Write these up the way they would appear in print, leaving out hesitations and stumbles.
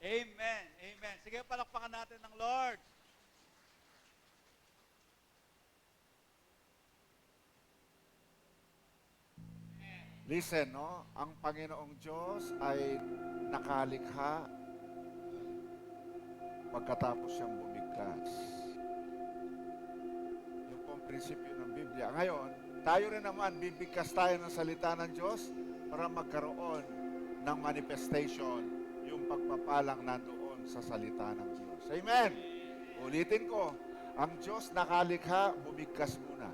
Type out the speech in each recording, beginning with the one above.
Amen. Amen. Sige, palakpakan natin ng Lord. Listen, no? Ang Panginoong Diyos ay nakalikha pagkatapos siyang bumigkas. Yung pong prinsipyo ng Biblia. Ngayon, tayo rin naman, bibigkas tayo ng salita ng Diyos para magkaroon ng manifestation yung pagpapalang nandoon sa salita ng Diyos. Amen! Ulitin ko, ang Diyos nakalikha, bumigkas muna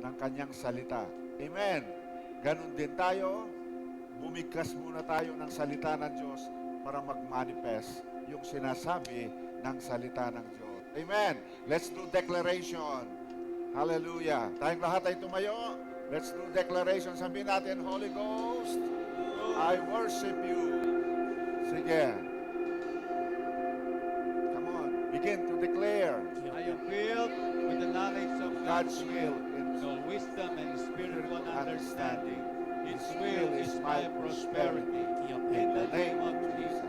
ng kanyang salita. Amen! Ganon din tayo, bumigkas muna tayo ng salita ng Diyos para mag-manifest yung sinasabi ng salita ng Diyos. Amen! Let's do declaration. Hallelujah! Tayong lahat ay tumayo. Let's do declaration. Sabihin natin, Holy Ghost, I worship you. Sige. Come on. Begin to declare. I am filled with the knowledge of God's will. no wisdom and spiritual understanding. His will is my prosperity. In the name of Jesus.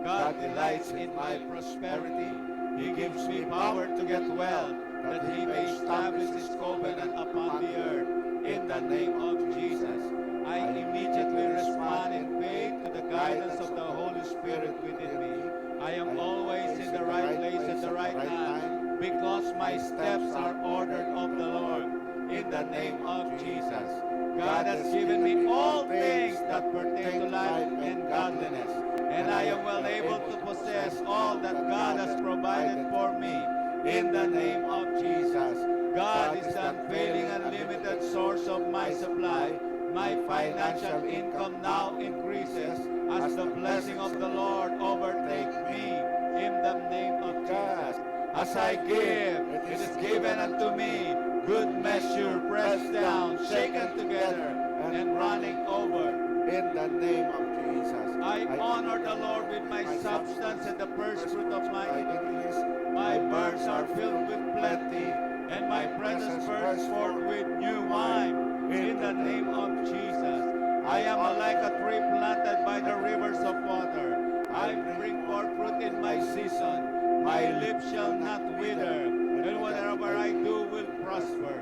God delights in my prosperity. He gives me power to get wealth, that He may establish His covenant upon the earth. In the name of Jesus. I immediately respond in faith to the guidance of the Holy Spirit within me. I am always in the right place at the right time, because my steps are ordered of the Lord. In the name of Jesus. God has given me all things that pertain to life and godliness, and I am well able to possess all that God has provided for me. In the name of Jesus. God is the unfailing and limited source of my supply. My financial income now increases as the blessing of the Lord overtake me. In the name of Jesus. As I give, it is given unto me. Good measure, pressed down, shaken together, and running over. In the name of Jesus. I honor the Lord with my substance and the first fruit of my increase. My barns are filled with plenty, and my presence bursts forth with new wine. In the name of Jesus. I am like a tree planted by the rivers of water. I bring forth fruit in my season. My lips shall not wither, and whatever I do will prosper.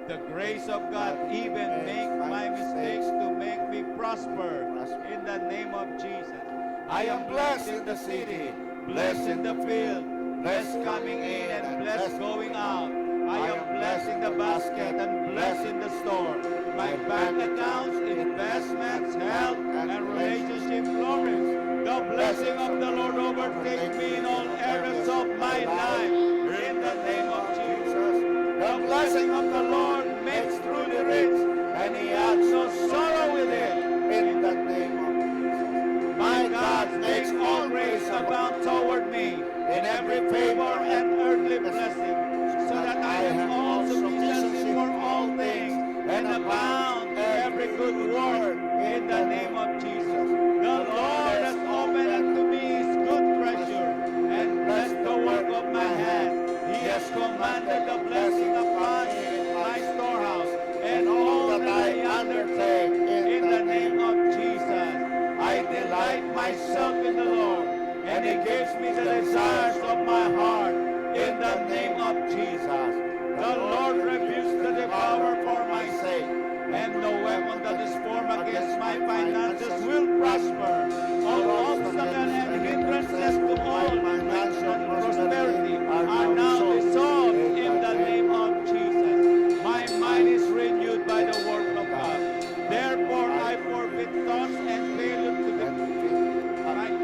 The grace of God even make my mistakes to make me prosper. In the name of Jesus. I am blessed in the city, blessed in the field, blessed coming in and blessed going out. I am blessed in the basket and blessed in the store. My bank accounts, investments, health, and relationship flourish. The blessing of the Lord overtake me in all areas of my life. In the name of Jesus. The blessing of the Lord makes truly rich, and He adds no sorrow with it. In the name of Jesus. My God makes all grace abound toward me in every favor and earthly blessing, so that I have all sufficiency for all things and abound in every good work. In the name of Jesus. The Lord has opened unto me His good treasure and blessed the work of my hand. He has commanded the blessing upon me in my storehouse and all that I undertake. In the name of Jesus. I delight myself in the Lord, and He gives me the desires of my heart. In the name of Jesus. The Lord rebukes the devourer for my sake, and no weapon that is formed against my finances will prosper. All obstacles and hindrances to all financial prosperity are now dissolved in the name of Jesus. My mind is renewed by the word of God. Therefore, I forbid thoughts and failure to the right.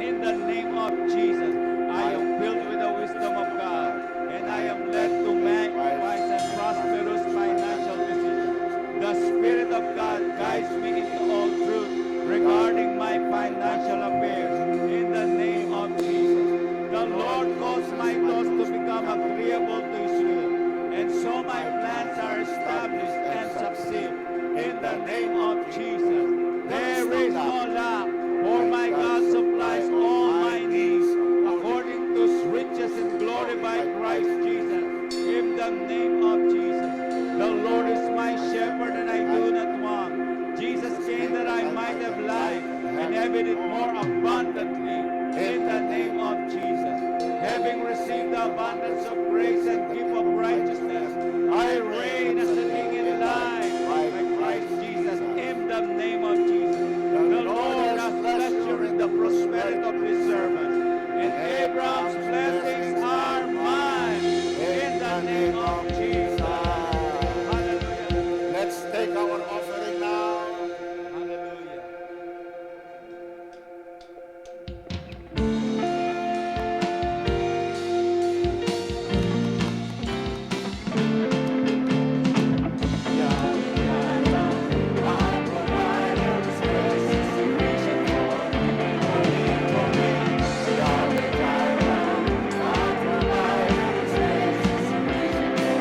In the name of Jesus, I am filled with the wisdom of God, and I am led to make wise and prosperous financial decisions. The Spirit of God guides me into all truth regarding my financial affairs. In the name of Jesus, the Lord caused my thoughts to become agreeable to His will, and so my plans are established and succeed. In the name of Jesus, there is no lack, for my God supplies all my needs according to His riches and glory by Christ Jesus. In the name of Jesus, the Lord is my shepherd, and I do not want. Jesus came that I might have life and have it more abundantly. the abundance of grace and gift of righteousness, I reign as a king in life by Christ Jesus, in the name of Jesus. The Lord has pleasure in the prosperity of his servant, and Abraham's blessings are mine, in the name of Jesus. Hallelujah. Let's take our offering now. Hallelujah.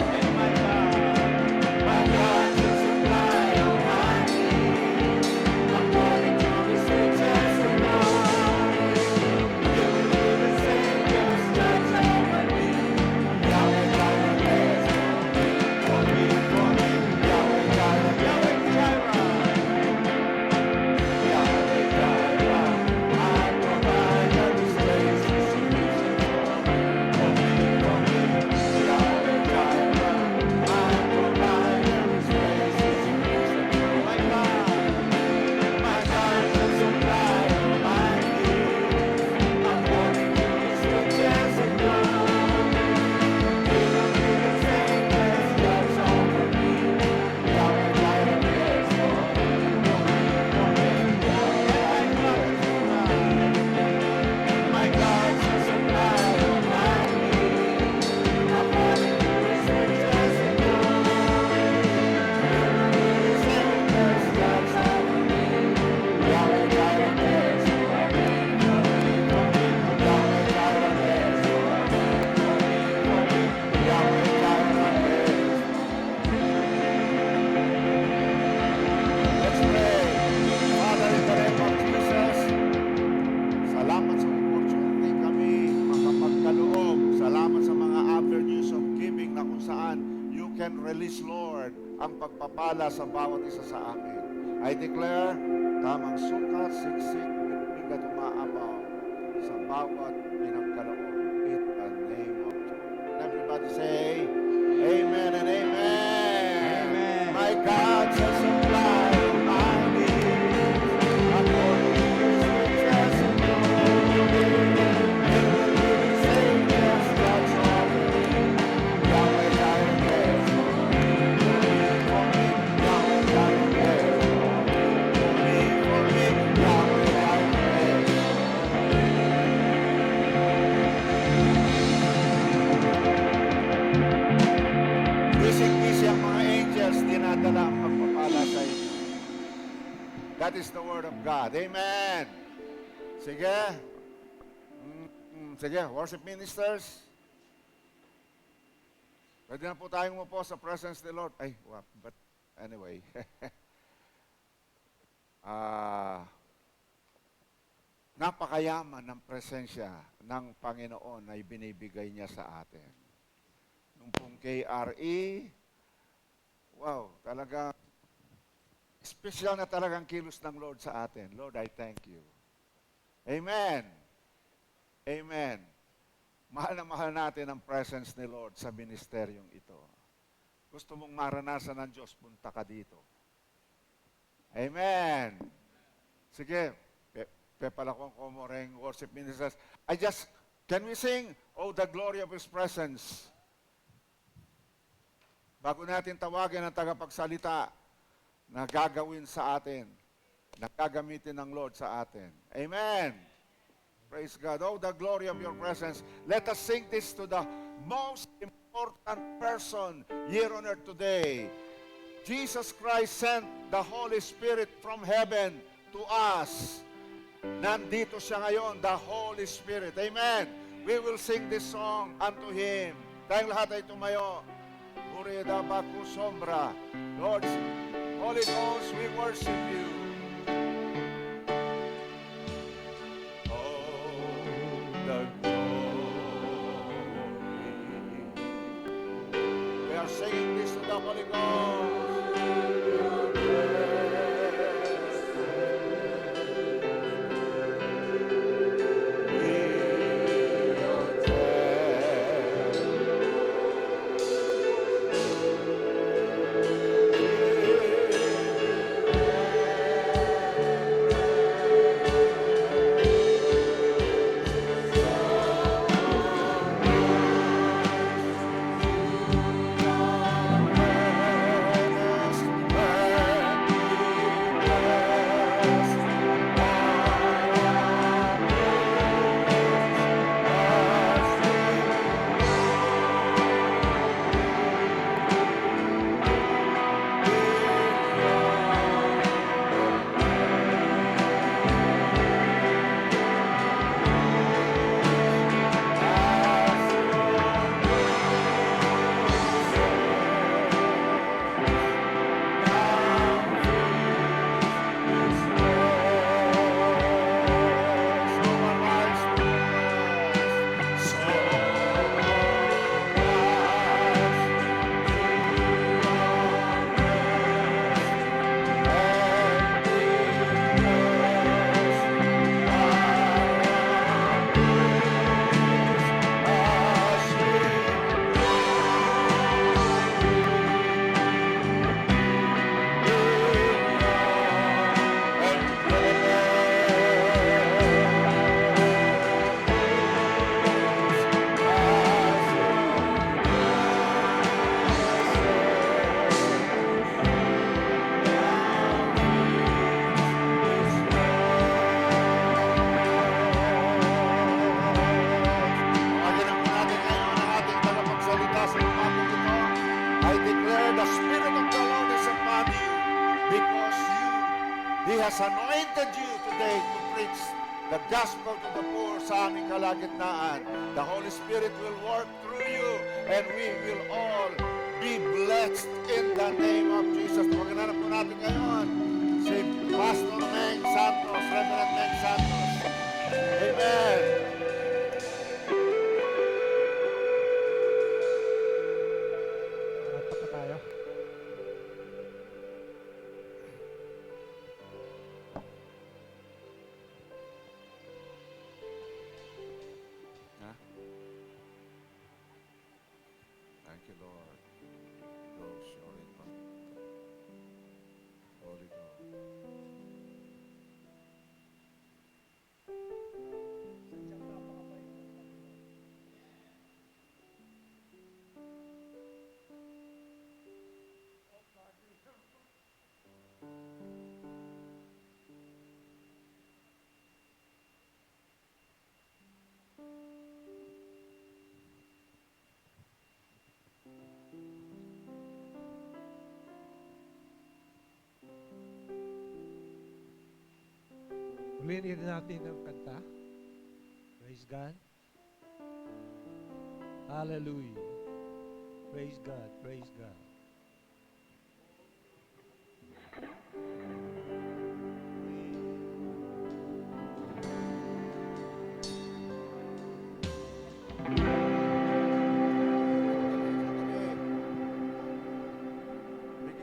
And my God will supply all my needs according to his riches and glory. You will live and sing your stripes over me. Yahweh Jireh is for me, for me. Yahweh Jireh, Yahweh Jireh. Yahweh Jireh, I provide every space and solution for me, for me. Yahweh Jireh, I provide every space and solution. My God shall supply all my needs according to his riches and glory. He will give the same as God's over me. Yahweh Jireh is for me, for me, for me. My God shall supply all my needs according to his riches and glory. He will give the same as God's over me. Yahweh Jireh is for me, for me, for me. Yahweh Jireh is for me, for me, for me. Yahweh Jireh is. Let's pray. Father, in the name of Jesus, salamat sa opportunity kami makapagkaloob. Salamat sa mga avenues of giving na kung saan you can release, Lord, ang pagpapala sa bawat isa sa amin. I declare, tamang sukat, siksik, bigat umaapaw sa bawat pinagkaloob. In the name of Jesus. Everybody say, Amen and Amen. Amen. My God shall supply all my needs according to his riches and glory. He will give the same as God's over me. Yahweh Jireh is for me, for me. Yahweh Jireh is for me, for me. Yahweh Jireh is. Busy-busy ang mga angels, dinadala ang pagpapala sa inyo. That is the word of God. Amen. Sige. Sige, worship ministers. Pwede na po tayong umupo sa presence ni Lord. Ay, but anyway. Napakayaman ng presensya ng Panginoon na ibinibigay niya sa atin. Nung pong KRE, wow, talaga, special na talagang kilos ng Lord sa atin. Lord, I thank you. Amen. Amen. Mahal na mahal natin ang presence ni Lord sa ministeryong ito. Gusto mong maranasan ng Diyos, punta ka dito. Amen. Sige, pepalakong komoreng worship ministers. Can we sing, Oh, the glory of His presence? Bago natin tawagin ang tagapagsalita na gagawin sa atin, na gagamitin ng Lord sa atin. Amen. Praise God. Oh, the glory of your presence. Let us sing this to the most important person here on earth today. Jesus Christ sent the Holy Spirit from heaven to us. Nandito siya ngayon, the Holy Spirit. Amen. We will sing this song unto Him. Tayong lahat ay tumayo. Ureda baku sombra. Lord, Holy Ghost, we worship you. The glory. We are singing this to the Holy Ghost. We has anointed you today to preach the gospel to the poor sa aming kalagitnaan. The Holy Spirit will work through you and we will all be blessed in the name of Jesus. Pagkananap po natin ngayon si Pastor Meng Santos, Reverend Meng Santos. Amen. Tapat na tayo. Huh? Thank you, Lord. Ghost, Holy Ghost. Ulitin natin ang kanta. Praise God. Hallelujah. Praise God. Praise God.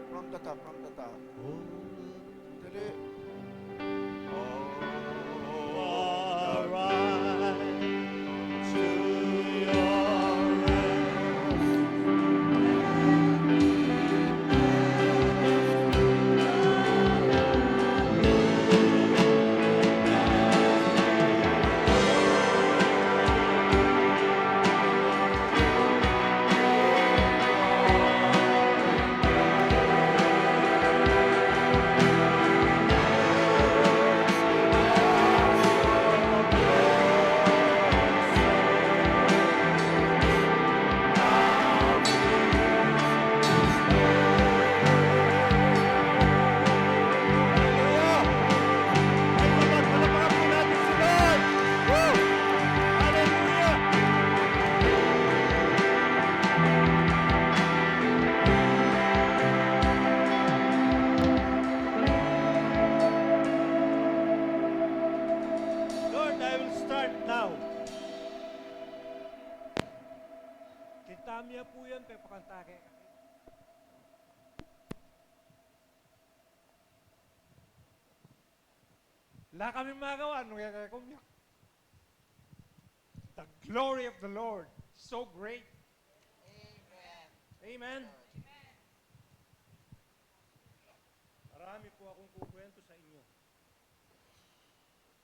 From the top, from the top. Oh, Dali. Lord, I will start now. Kintamya po yan, pe pakantake. Wala kami magawa nung kaya kumyak. The glory of the Lord, so great. Amen. Amen. Marami po akong kukwento sa inyo.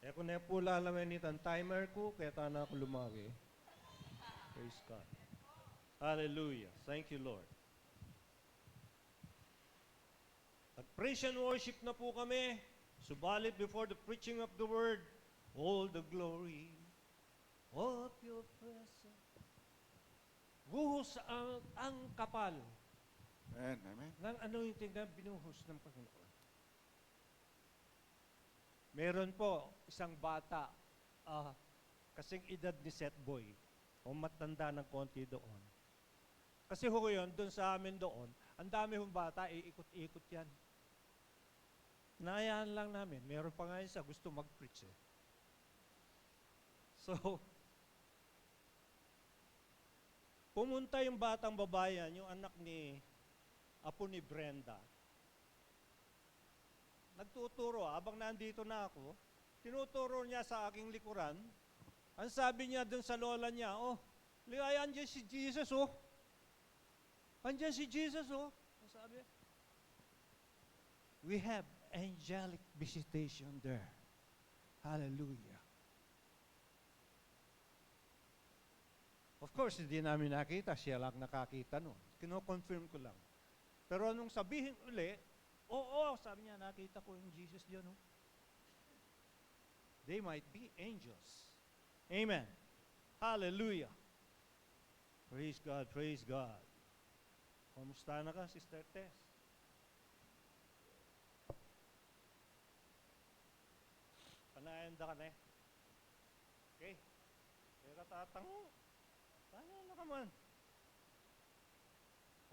Kaya kung na po lalaman ang timer ko, kaya tana ako lumawi. Praise God. Hallelujah. Thank you, Lord. Nag-praise and worship na po kami. Subalit before the preaching of the word, all the glory of your presence. Buhos ang kapal. Amen, amen. Ng anointing na binuhos ng Panginoon. Meron po isang bata, kasing edad ni Seth Boy, o matanda ng konti doon. Kasi ho yun, doon sa amin doon, ang dami hong bata, iikot-ikot yan. Nayaan lang namin. Meron pa nga yun sa gusto mag-preach eh. So, pumunta yung batang babayan, yung anak ni apo ni Brenda. Nagtuturo, habang nandito na ako, tinuturo niya sa aking likuran. Ang sabi niya dun sa lola niya, oh, ligaya, andyan si Jesus, oh. Andyan si Jesus, oh. Ang sabi, we have angelic visitation there. Hallelujah. Of course, hindi namin nakita. Siya lang nakakita nun. Kino-confirm ko lang. Pero anong sabihin uli, oo, sabi niya, nakita ko yung Jesus diyan. Oh. They might be angels. Amen. Hallelujah. Praise God, praise God. Kamusta na ka, Sister Tess? Anaenda ka na eh. Okay. Kaya katatango. Paano ka man?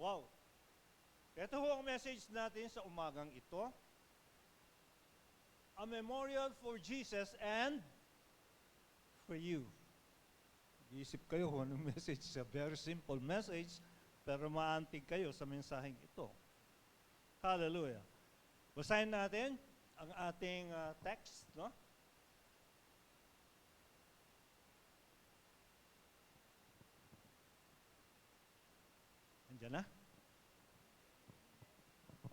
Wow. Ito ho ang message natin sa umagang ito. A memorial for Jesus and for you. Nag-iisip kayo kung anong message siya. Very simple message, pero maantig kayo sa mensaheng ito. Hallelujah. Basahin natin ang ating text, no? Andiyan na?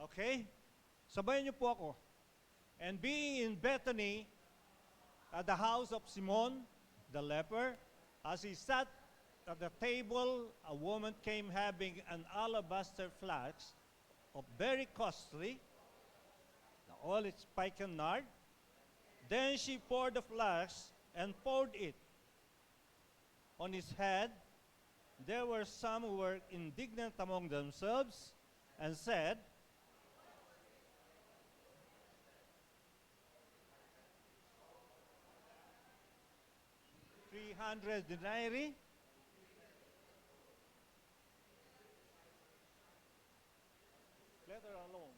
Okay? Sabayan niyo po ako. And being in Bethany, at the house of Simon the leper, as he sat at the table, a woman came having an alabaster flask of very costly, the oil is spikenard. Then she poured the flask and poured it on his head. There were some who were indignant among themselves and said, 300 denarii. Let her alone.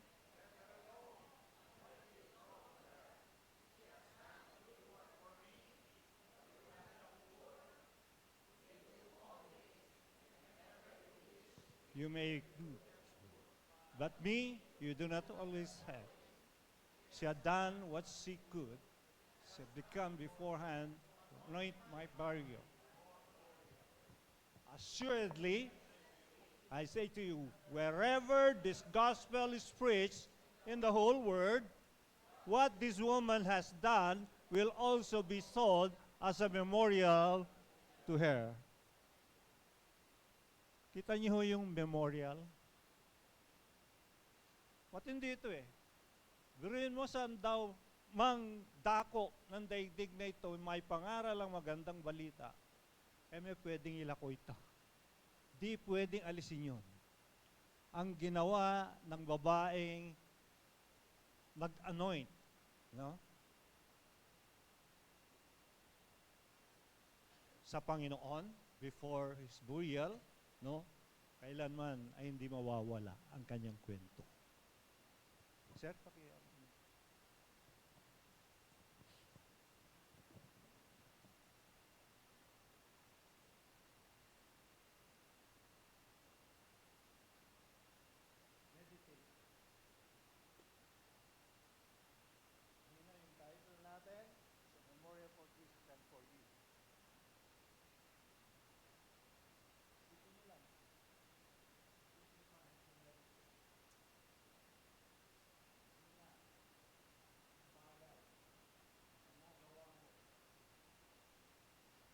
You may, but me, you do not always have. She had done what she could. She had become beforehand to anoint my burial. Assuredly, I say to you, wherever this gospel is preached in the whole world, what this woman has done will also be sold as a memorial to her. Kita niyo ho yung memorial? Matindi ito eh. Biruin mo saan daw mang dako ng daigdig na ito, may pangaral ang magandang balita, eh may pwedeng ilako ito. Di pwedeng alisin yun. Ang ginawa ng babaeng nag-anoint, no? Sa Panginoon, before His burial, no? Kailanman ay hindi mawawala ang kanyang kwento. Sir, meditate. Kanina yung title natin is a memorial for Jesus and for you. Isipin niyo lang. Use your mind to meditate. Sino na ang bagay na nagawa mo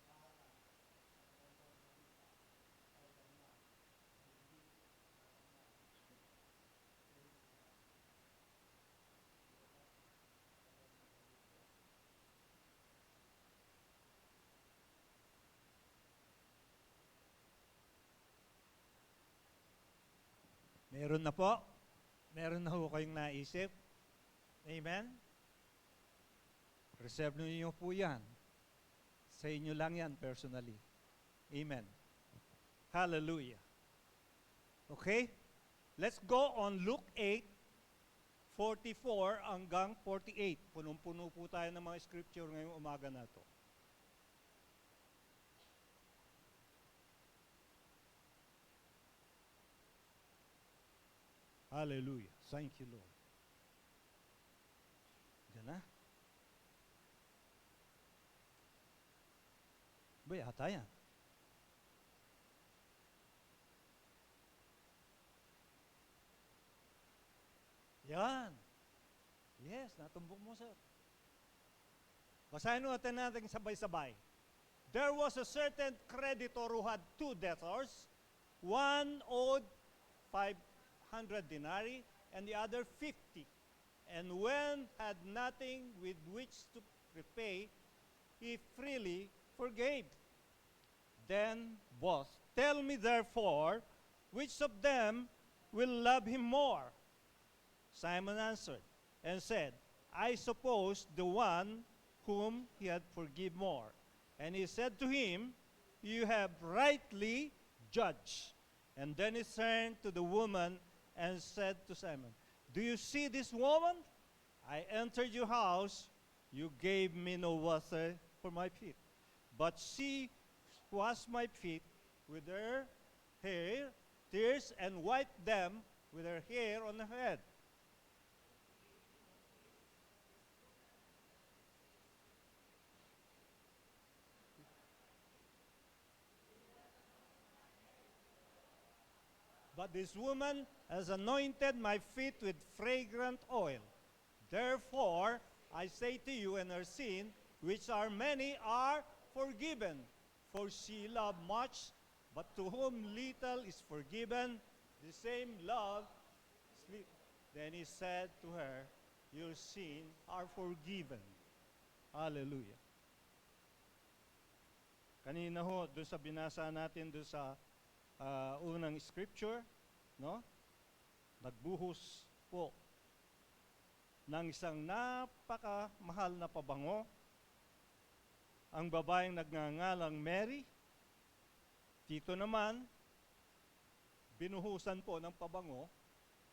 para sa magandang balita kailanman na hindi tatanggap. Praise God. Di ba ba? Matagal na ba ito? Meron na po. Meron na ho kayong naisip. Amen? Reserve niyo po yan. Sa inyo lang yan personally. Amen. Hallelujah. Okay? Let's go on Luke 8:44 hanggang 48. Punong-puno po tayo ng mga scripture ngayong umaga na to. Hallelujah. Thank you, Lord. Diyan na. Ba, yata yan. Yan. Yes, natumbok mo, sir. Basahin natin sabay-sabay. There was a certain creditor who had 2 debtors. One owed 500 denarii and the other 50. And when had nothing with which to repay, he freely forgave. Then both, tell me therefore, which of them will love him more? Simon answered and said, I suppose the one whom he had forgiven more. And he said to him, You have rightly judged. And then he turned to the woman and said to Simon, Do you see this woman? I entered your house. You gave me no water for my feet. But she washed my feet with her hair, tears, and wiped them with her hair on her head. But this woman has anointed my feet with fragrant oil. Therefore, I say to you, and her sin, which are many, are forgiven. For she loved much, but to whom little is forgiven, the same love is little. Then he said to her, Your sins are forgiven. Hallelujah. Kanina ho, doon sa binasa natin, doon sa unang scripture, no? Nagbuhos po ng isang napakamahal na pabango ang babaeng nagngangalang Mary. Dito naman, binuhusan po ng pabango,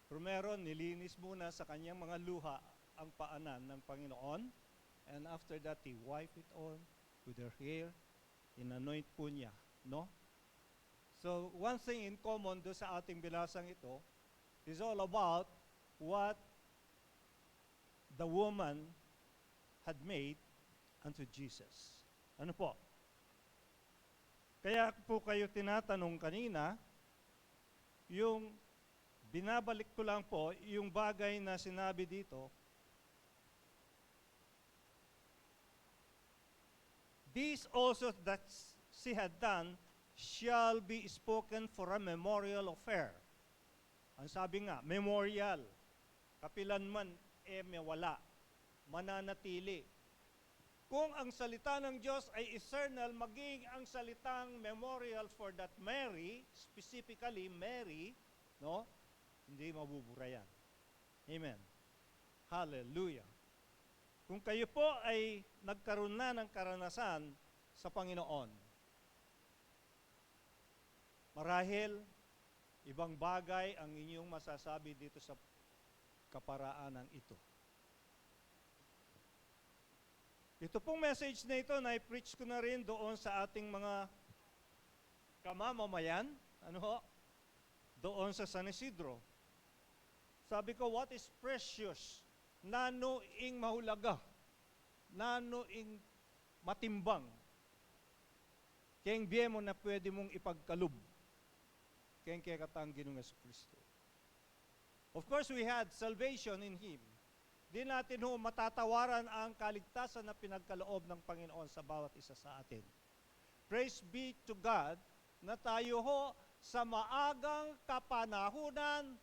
pero meron, nilinis muna sa kanyang mga luha ang paanan ng Panginoon, and after that, he wiped it on with her hair, inanoint po niya, no? So, one thing in common do sa ating binasang ito is all about what the woman had made unto Jesus. Ano po? Kaya po kayo tinatanong kanina, yung binabalik ko lang po, yung bagay na sinabi dito, this also that she had done shall be spoken for a memorial of her. Ang sabi nga, memorial. Kapilanman, mawala. Mananatili. Kung ang salita ng Diyos ay eternal, maging ang salitang memorial for that Mary, specifically Mary, no? Hindi mabubura yan. Amen. Hallelujah. Kung kayo po ay nagkaroon na ng karanasan sa Panginoon, marahil, ibang bagay ang inyong masasabi dito sa kaparaanan ito. Ito pong message na ito, na-preach ko na rin doon sa ating mga kamamamayan, doon sa San Isidro. Sabi ko, what is precious? Nano ing mahulaga? Nano ing matimbang? Kaya biye mo na pwede mong ipagkalub. Kaya katang Ginoong Kristo. Of course, we had salvation in Him. Di natin ho matatawaran ang kaligtasan na pinagkaloob ng Panginoon sa bawat isa sa atin. Praise be to God na tayo ho sa maagang kapanahunan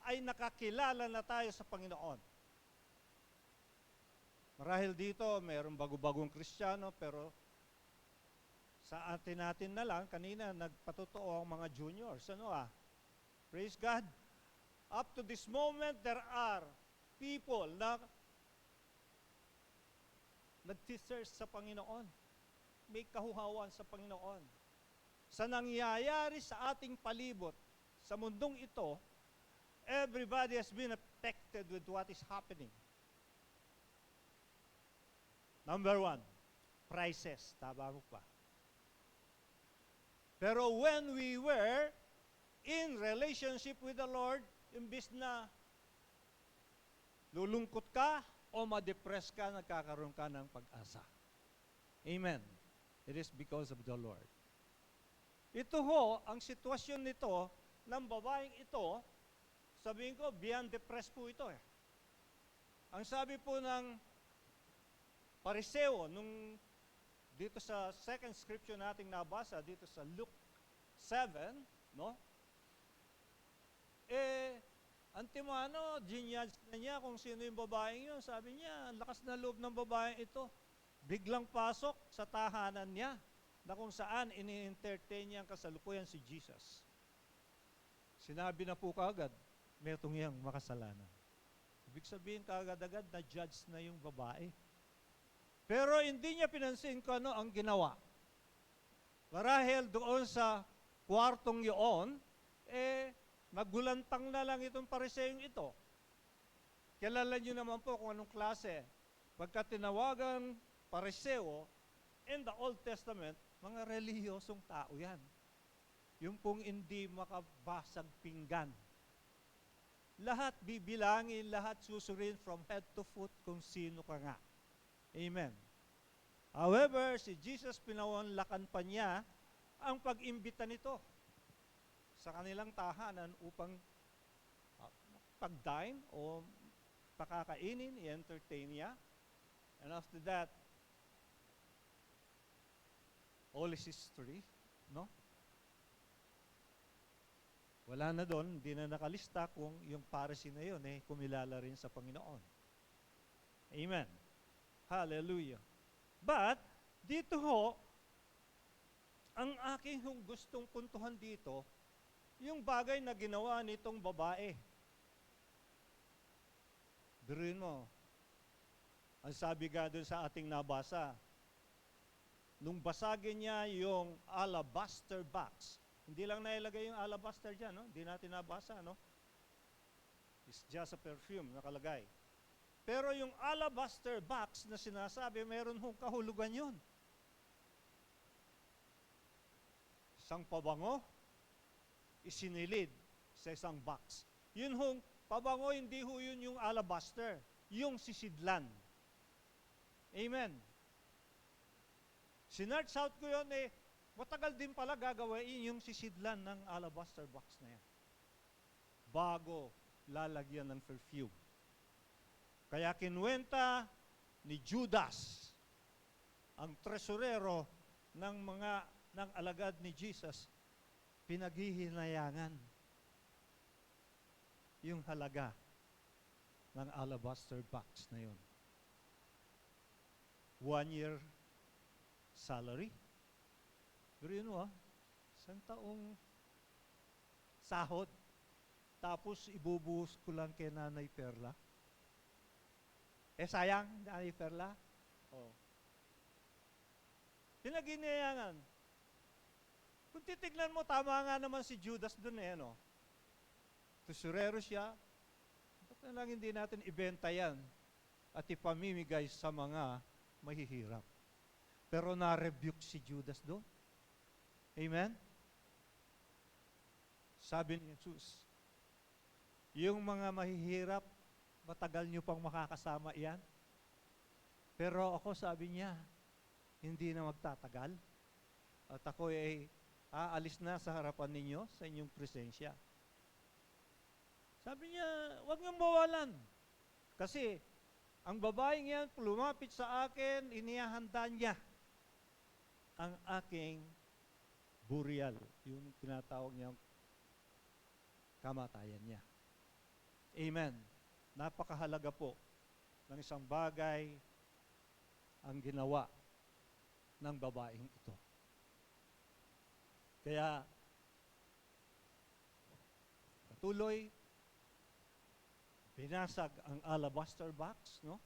ay nakakilala na tayo sa Panginoon. Marahil dito, mayroong bago-bagong Kristiyano, pero sa atin natin na lang, kanina nagpatotoo ang mga juniors. Praise God. Up to this moment, there are people na nag-teachers sa Panginoon. May kahuhawan sa Panginoon. Sa nangyayari sa ating palibot, sa mundong ito, everybody has been affected with what is happening. Number one, prices. Tama mo pa. Pero when we were in relationship with the Lord, imbis na lulungkot ka o ma-depress ka, nagkakaroon ka ng pag-asa. Amen. It is because of the Lord. Ito ho, ang sitwasyon nito, ng babaeng ito, sabihin ko, beyond depressed po ito eh. Ang sabi po ng Pariseo, nung dito sa second scripture nating nabasa, dito sa Luke 7, no? Antimano, ginyadge na niya kung sino yung babaeng yun. Sabi niya, lakas na loob ng babaeng ito. Biglang pasok sa tahanan niya na kung saan ini-entertain niya ang kasalukuyan si Jesus. Sinabi na po kaagad, metong yang makasalanan. Ibig sabihin kaagad-agad na judge na yung babae. Pero hindi niya pinansin kung ano ang ginawa. Marahil doon sa kwartong yun, nagulantang na lang itong pariseyong ito. Kilala niyo naman po kung anong klase. Pagka tinawagang pariseo, in the Old Testament, mga relihiyosong tao yan. Yung pong hindi makabasag pinggan. Lahat bibilangin, lahat susurin from head to foot kung sino ka nga. Amen. However, si Jesus pinawanlakan pa niya ang pag-imbita nito sa kanilang tahanan upang pag-dine o pakakainin, i-entertain niya. And after that, all is history, no? Wala na doon, hindi na nakalista kung yung Pharisee na yun, kumilala rin sa Panginoon. Amen. Hallelujah. But, dito ho, ang aking gustong puntuhan dito, yung bagay na ginawa nitong babae. Biruin mo, ang sabi nga doon sa ating nabasa, nung basagin niya yung alabaster box, hindi lang nailagay yung alabaster dyan, no? Hindi natin nabasa, no? It's just a perfume, nakalagay. Pero yung alabaster box na sinasabi, meron hong kahulugan yun. Isang pabango, isinilid sa isang box. Yun hong pabango, hindi ho yun yung alabaster, yung sisidlan. Amen. Sinart out ko yun, matagal din pala gagawin yung sisidlan ng alabaster box na yan. Bago lalagyan ng perfume. Kaya kinuwenta ni Judas, ang tresurero ng alagad ni Jesus, pinaghihinayangan yung halaga ng alabaster box na yun. 1 year salary. Pero yun isang taong sahod. Tapos ibubuhos ko lang kay Nanay Perla. Sayang, Nanay Perla. Pinaghihinayangan. Kung titignan mo, tama nga naman si Judas dun Tesorero siya. Ba't na lang hindi natin ibenta yan at ipamimigay sa mga mahihirap? Pero na-rebuke si Judas doon. Amen? Sabi ni Jesus, yung mga mahihirap, matagal nyo pang makakasama yan. Pero ako, sabi niya, hindi na magtatagal. At ako aalis na sa harapan ninyo, sa inyong presensya. Sabi niya, huwag niyong bawalan. Kasi, ang babaeng yan, lumapit sa akin, inihahanda niya ang aking burial, yung tinatawag niyang kamatayan niya. Amen. Napakahalaga po ng isang bagay ang ginawa ng babaeng ito. Kaya, patuloy, binasag ang alabaster box, no?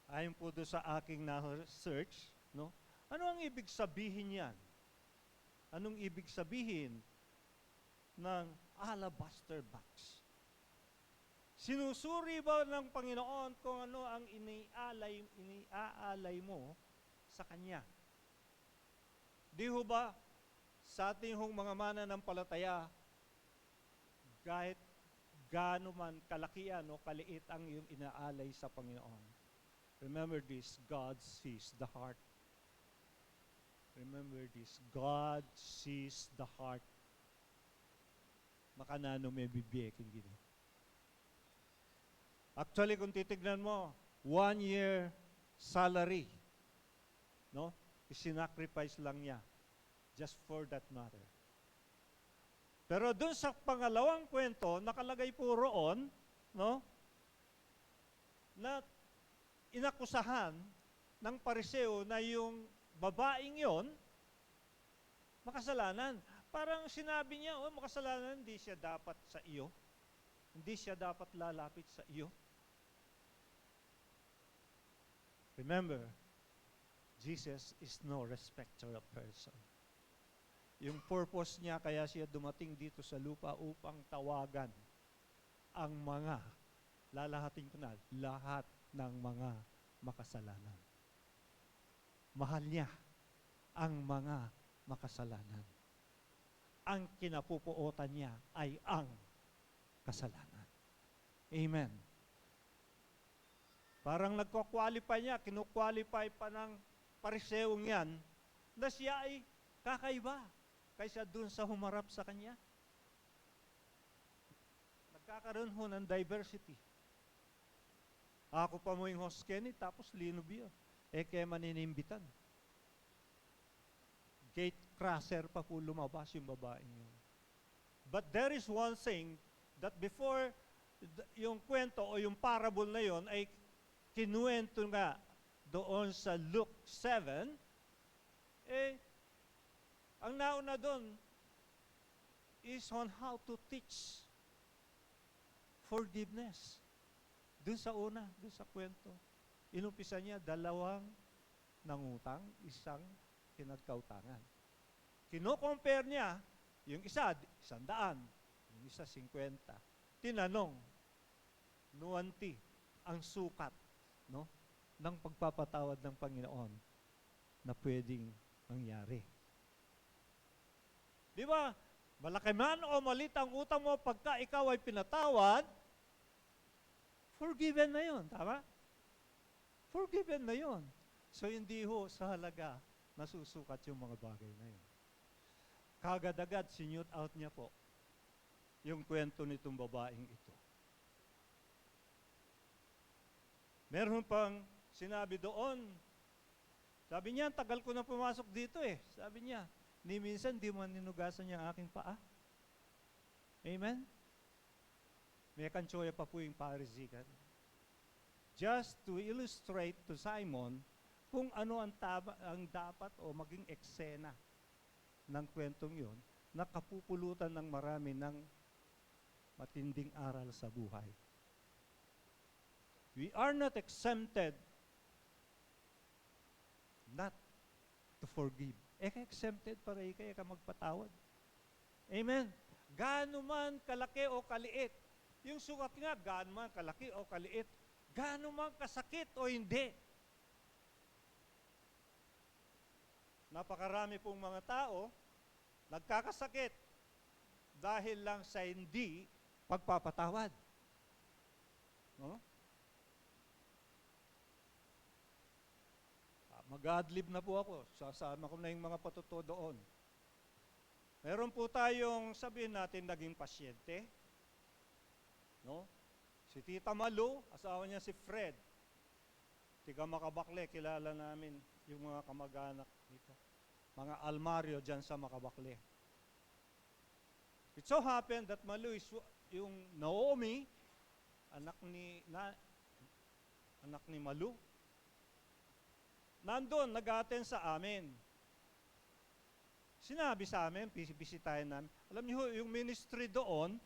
Ayon po doon sa aking na-search, no? Ano ang ibig sabihin yan? Anong ibig sabihin ng alabaster box? Sinusuri ba ng Panginoon kung ano ang iniaalay mo sa Kanya? Di ho ba sa ating mga mananampalataya, kahit gaano man kalakian o kaliit ang iyong inaalay sa Panginoon, remember this, God sees the heart. Remember this, God sees the heart. Makanano may bibiyekin gini. Actually, kung titignan mo, 1 year salary, no? Isinacrifice lang niya just for that matter. Pero dun sa pangalawang kwento, nakalagay po roon, no? Na inakusahan ng pariseo na yung babaeng yon makasalanan. Parang sinabi niya, makasalanan, hindi siya dapat sa iyo. Hindi siya dapat lalapit sa iyo. Remember, Jesus is no respecter of person. Yung purpose niya, kaya siya dumating dito sa lupa upang tawagan ang mga, lalahatin ko na, lahat ng mga makasalanan. Mahal niya ang mga makasalanan. Ang kinapupuotan niya ay ang kasalanan. Amen. Parang nagko-qualify niya, kinu-qualify pa ng pariseong yan, na siya ay kakaiba kaysa dun sa humarap sa kanya. Nagkakaroon ho ng diversity. Ako pa mo yung host Kenny, tapos Lino Bio. Kaya maninimbitan. Gate crosser pa po lumabas yung babaeng yun. But there is one thing that before yung kwento o yung parable na yun ay kinuwento nga doon sa Luke 7, ang nauna doon is on how to teach forgiveness. Doon sa una, doon sa kwento. Inumpisa niya, 2 nangutang, 1 pinagkautangan. Kino-compare niya, yung isa, 100, yung isa, 50. Tinanong, nuwanti, ang sukat, no, ng pagpapatawad ng Panginoon na pwedeng mangyari. Di ba? Malaki man o malit ang utang mo pagka ikaw ay pinatawad, forgiven na yun. Tama? Forgiven na yun. So hindi ho sa halaga nasusukat yung mga bagay na yun. Kagad-agad, sinute out niya po yung kwento nitong babaeng ito. Meron pang sinabi doon, sabi niya, tagal ko na pumasok dito Sabi niya, ni minsan di man ninugasan niya aking paa. Amen? May kantsoya pa po yung parisikan. Just to illustrate to Simon kung ano ang dapat o maging eksena ng kwentong yun na kapupulutan ng marami ng matinding aral sa buhay. We are not exempted not to forgive. Exempted para kaya ka magpatawad. Amen? Gaano man kalaki o kaliit. Yung sukat nga, gaano man kalaki o kaliit. Gaano man kasakit o hindi. Napakarami pong mga tao nagkakasakit dahil lang sa hindi pagpapatawad. No? Mag-adlib na po ako. Sasama ko na yung mga patuto doon. Meron po tayong, sabihin natin, naging pasyente. No? Si Tita Malu, asawa niya si Fred. Tiga Makabakle, kilala namin yung mga kamag-anak dito. Mga almaryo dyan sa Makabakle. It so happened that Malu is yung Naomi, anak ni Malu, nandun, nag-attend sa amin. Sinabi sa amin, bisitahin namin. Alam niyo, yung ministry doon,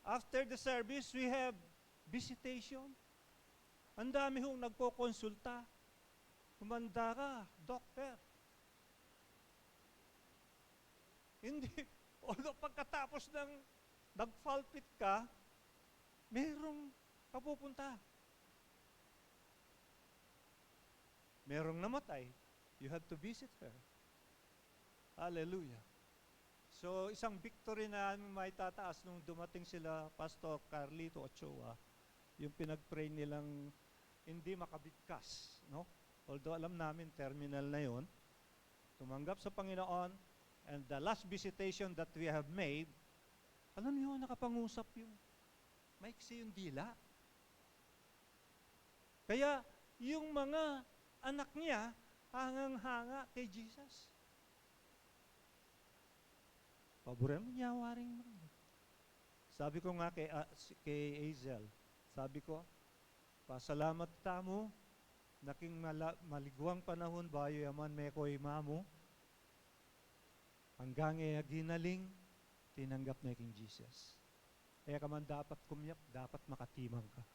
after the service, we have visitation. Ang dami hong nagko-konsulta. Humanda ka, doctor. Hindi, although pagkatapos ng nag-falpit ka, merong kapupunta. Merong namatay, you have to visit her. Hallelujah. So, isang victory na may tataas nung dumating sila, Pastor Carlito Ochoa, yung pinag-pray nilang hindi makabigkas, no? Although alam namin, terminal na yon, tumanggap sa Panginoon, and the last visitation that we have made, alam niyo, nakapangusap yung, maiksi yung dila. Kaya, yung mga anak niya, hangang-hanga kay Jesus. Paboran mo niya, waring mga. Sabi ko nga kay Hazel, sabi ko, pasalamat tamo, naking maligwang panahon, bayo yaman may ko'y mamo, hanggang ginaling, tinanggap na king Jesus. Kaya ka man dapat kumyak, dapat makatimang ka.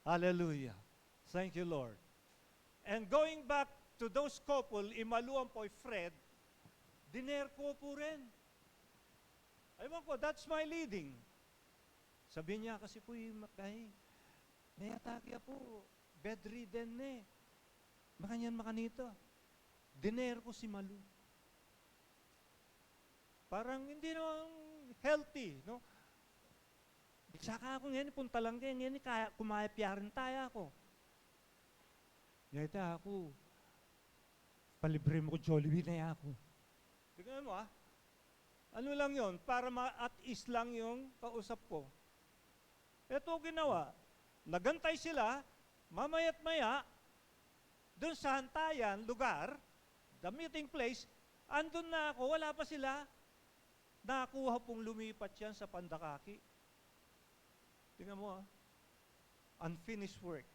Hallelujah. Thank you, Lord. And going back to those couple, Imaluan po, Fred, diner ko po rin. Aywan ko, that's my leading. Sabi niya, kasi po yung may atake po, bedridden na eh. Makanyan makanito. Diner ko si Malu. Parang hindi naman healthy, no? Saka ako ngayon, punta lang kayo, ngayon, kaya kumayapyarin tayo ako. Ngayon ako, palibre mo ko Jollibee na ako. Tingnan mo ano lang yon para at ease lang yung kausap ko. Ito ginawa, nagantay sila, mamaya't maya, doon sa hantayan, lugar, the meeting place, andun na ako, wala pa sila, nakuha pong lumipat yan sa Pandakaki. Tingnan mo unfinished work.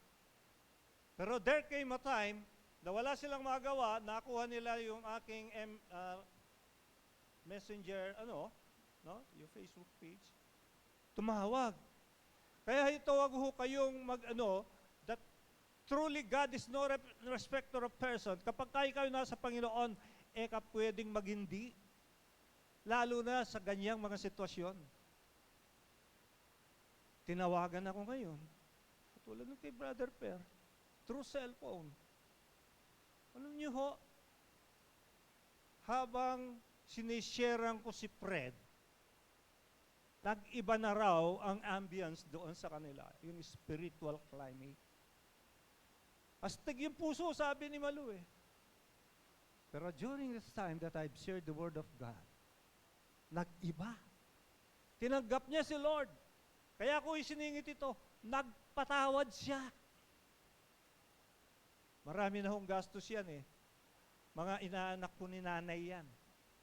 Pero there came a time na wala silang magawa, nakuha nila yung aking messenger, yung Facebook page, tumawag. Kaya ito, wag ho kayong that truly God is no respecter of person. Kapag kayo nasa Panginoon, pwedeng maghindi. Lalo na sa ganyang mga sitwasyon. Tinawagan ako ngayon, katulad ng kay Brother Per, through cellphone. Alam niyo ho, habang sinisharean ko si Fred, nag-iba na raw ang ambience doon sa kanila, yung spiritual climate. Astig yung puso, sabi ni Malu eh. Pero during this time that I've shared the Word of God, nag-iba. Tinanggap niya si Lord. Kaya ako isiningit ito, nagpatawad siya. Marami na hong gastos yan eh. Mga inaanak ko ni nanay yan.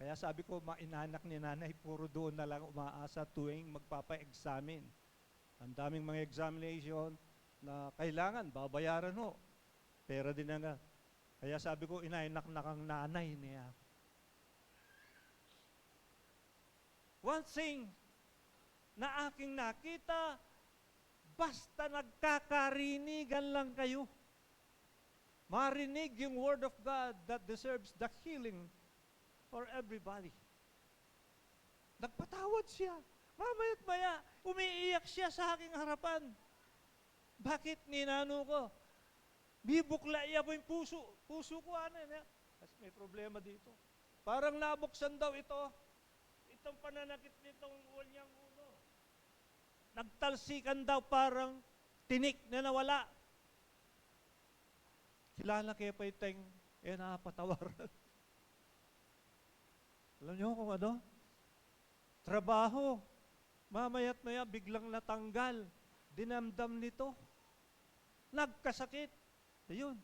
Kaya sabi ko, mga inaanak ni nanay, puro doon na lang umaasa tuwing magpapa-examine. Ang daming mga examination na kailangan, babayaran ho. Pera din nga. Kaya sabi ko, inaanak na kang nanay niya. One thing na aking nakita, basta nagkakarinigan lang kayo. Marinig yung Word of God that deserves the healing for everybody. Nagpatawad siya. Mamaya't maya, umiiyak siya sa aking harapan. Bakit ninano ko? Bibukla iya po yung puso. Puso ko kasi may problema dito. Parang nabuksan daw ito. Itong pananakit nitong niyang ulo. Nagtalsikan daw parang tinik na nawala. Kilala kaya pa iteng napatawaran. Alam niyo kung ano? Trabaho. Mamaya't maya biglang natanggal. Dinamdam nito. Nagkasakit. Ayun.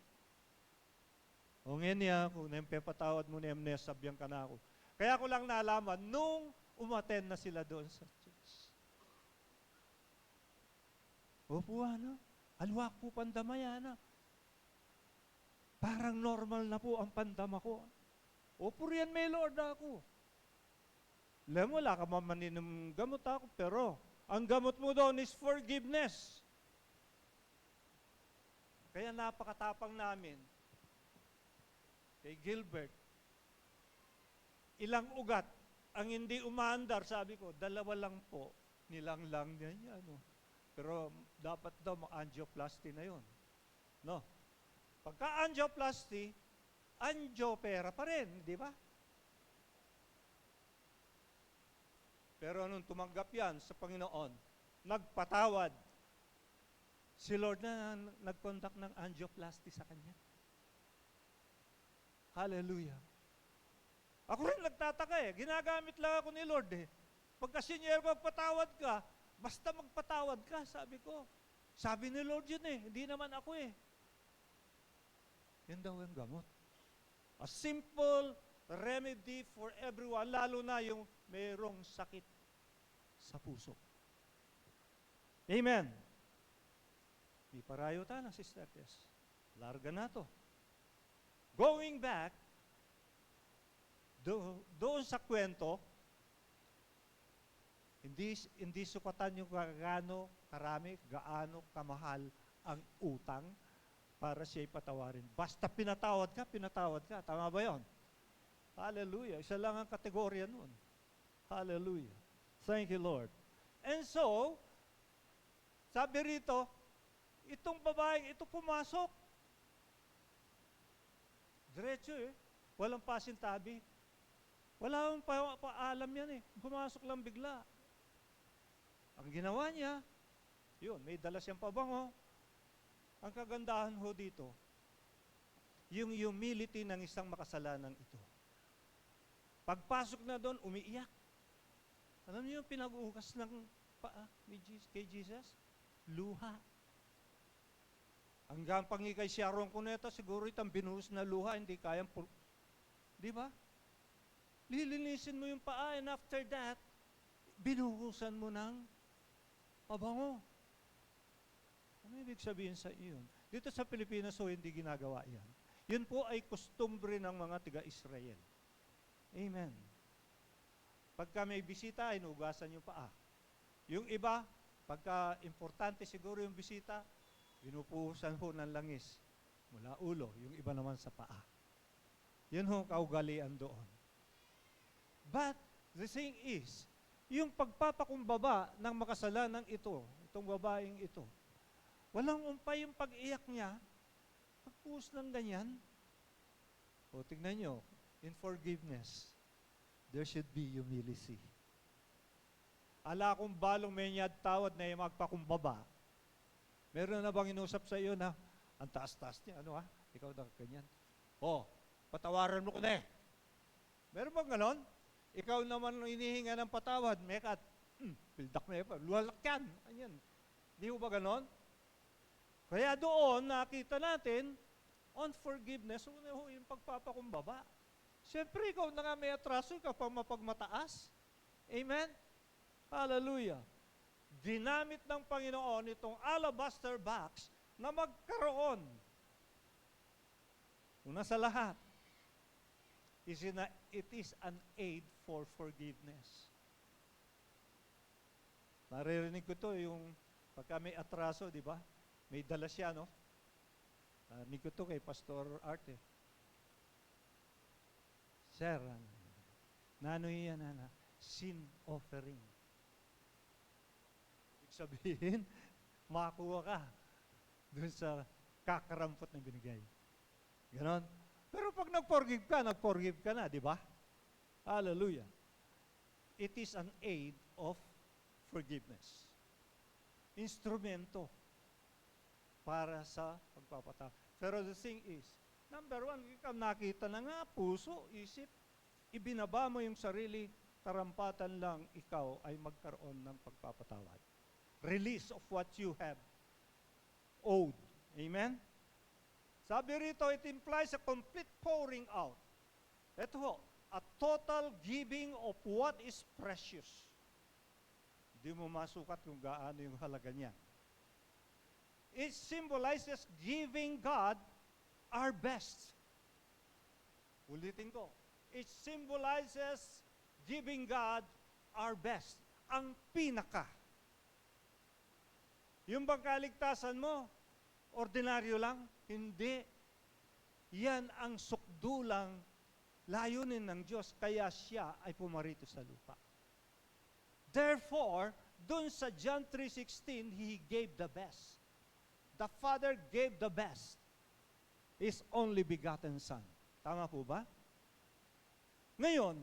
O ngayon niya, kung nampepatawad mo na sabihan ka na ako. Kaya ko lang nalaman, nung umaten na sila doon sa church. Opo, alwak po pandamaya na. Parang normal na po ang pandama ko. Opo riyan may Lord ako. Alam mo, wala ka mamaninong gamot ako, pero ang gamot mo doon is forgiveness. Kaya napakatapang namin kay Gilbert. Ilang ugat ang hindi umaandar, sabi ko, 2 lang po. Nilanglang niya yan. Pero dapat daw ma-angioplasty na yun. No? Pagka-angioplasty, angiopera pa rin, di ba? Pero nung tumanggap yan sa Panginoon, nagpatawad, si Lord na nag-conduct ng angioplasty sa kanya. Hallelujah. Ako rin nagtataka ginagamit lang ako ni Lord Pagka senior magpatawad ka, basta magpatawad ka, sabi ko. Sabi ni Lord yun hindi naman ako Yan daw ang gamot. A simple remedy for everyone, lalo na yung mayroong sakit sa puso. Amen. May parayo tayo ng Sister Tess. Larga na to. Going back, doon sa kwento, hindi sukatan yung gaano karami, gaano kamahal ang utang para siya'y patawarin. Basta pinatawad ka, pinatawad ka. Tama ba yon? Hallelujah. Isa lang ang kategorya nun. Hallelujah. Thank you, Lord. And so, sabi rito, itong babaeng ito pumasok. Diretso Walang pasintabi. Wala akong paalam yan Pumasok lang bigla. Ang ginawa niya, yun, may dala siyang pabango. Ang kagandahan ho dito, yung humility ng isang makasalanan ito. Pagpasok na doon, umiiyak. Alam niyo yung pinag-uukas ng paa kay Jesus? Luha. Hanggang pangi kay Sharon Cuneta, siguro itang binuhos na luha, hindi kayang, di ba? Lilinisin mo yung paa, and after that, binuhusan mo ng pabango. Ano ibig sabihin sa iyon? Dito sa Pilipinas, hindi ginagawa yan. Yun po ay kostumbre ng mga tiga-Israel. Amen. Pagka may bisita, inuugasan yung paa. Yung iba, pagka importante siguro yung bisita, binupuhusan ho ng langis mula ulo, yung iba naman sa paa. Yun ho kaugalian doon. But, the thing is, yung pagpapakumbaba ng makasalanan ito, itong babaeng ito, walang umpay yung pag-iyak niya, pagpuhos ng ganyan. O, tignan nyo, in forgiveness, there should be humility. Ala kung balong may niyad tawad na yung magpakumbaba, meron na bang inusap sa iyo na, ang taas-taas niya, ikaw na ganyan. Patawaran mo ko na Meron bang ganon? Ikaw naman inihinga ng patawad, mekat, pildak na luwalak yan. Anyan. Di ba ganon? Kaya doon, nakita natin, on forgiveness, una ho yung pagpapakumbaba. Siyempre, ikaw na nga may atraso, ikaw pa mapagmataas. Amen? Hallelujah. Ginamit ng Panginoon itong alabaster box na magkaroon. Una sa lahat, it is an aid for forgiveness. Naririnig ko to yung pagka may atraso, di ba? May dala siya, no? Narinig ko to kay Pastor Arte. Sir, nano yan, sin offering. Ibig sabihin, makakuha ka dun sa kakarampot na binigay. Ganon. Pero pag nag-forgive ka na, di ba? Hallelujah. It is an aid of forgiveness. Instrumento para sa pagpapatawad. Pero the thing is, number one, ikaw nakita na nga, puso, isip, ibinaba mo yung sarili, tarampatan lang ikaw ay magkaroon ng pagpapatawad. Release of what you have owed. Amen? Sabi rito, it implies a complete pouring out. Ito ho, a total giving of what is precious. Hindi mo masukat kung gaano yung halaga niya. It symbolizes giving God our best. Ulitin ko. It symbolizes giving God our best. Ang pinaka. Yung bang kaligtasan mo, ordinaryo lang? Hindi. Yan ang sukdulang layunin ng Diyos, kaya siya ay pumarito sa lupa. Therefore, dun sa John 3:16, He gave the best. The Father gave the best. His only begotten Son. Tama po ba? Ngayon,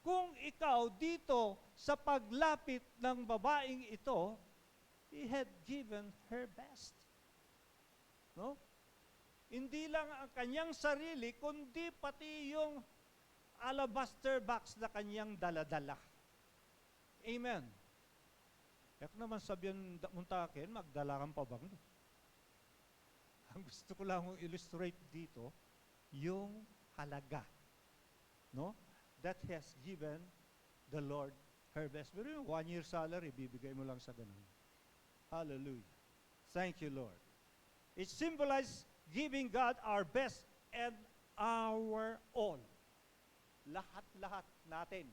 kung ikaw dito sa paglapit ng babaeng ito, He had given her best. No? Hindi lang ang kanyang sarili, kundi pati yung alabaster box na kanyang daladala. Amen. Kaya naman sabihan mong takin, magdala kang pabango. Ang gusto ko lang illustrate dito, yung halaga. No? That has given the Lord her best. Pero yung 1 year salary, bibigay mo lang sa ganun. Hallelujah. Thank you, Lord. It symbolizes giving God our best and our all. Lahat-lahat natin.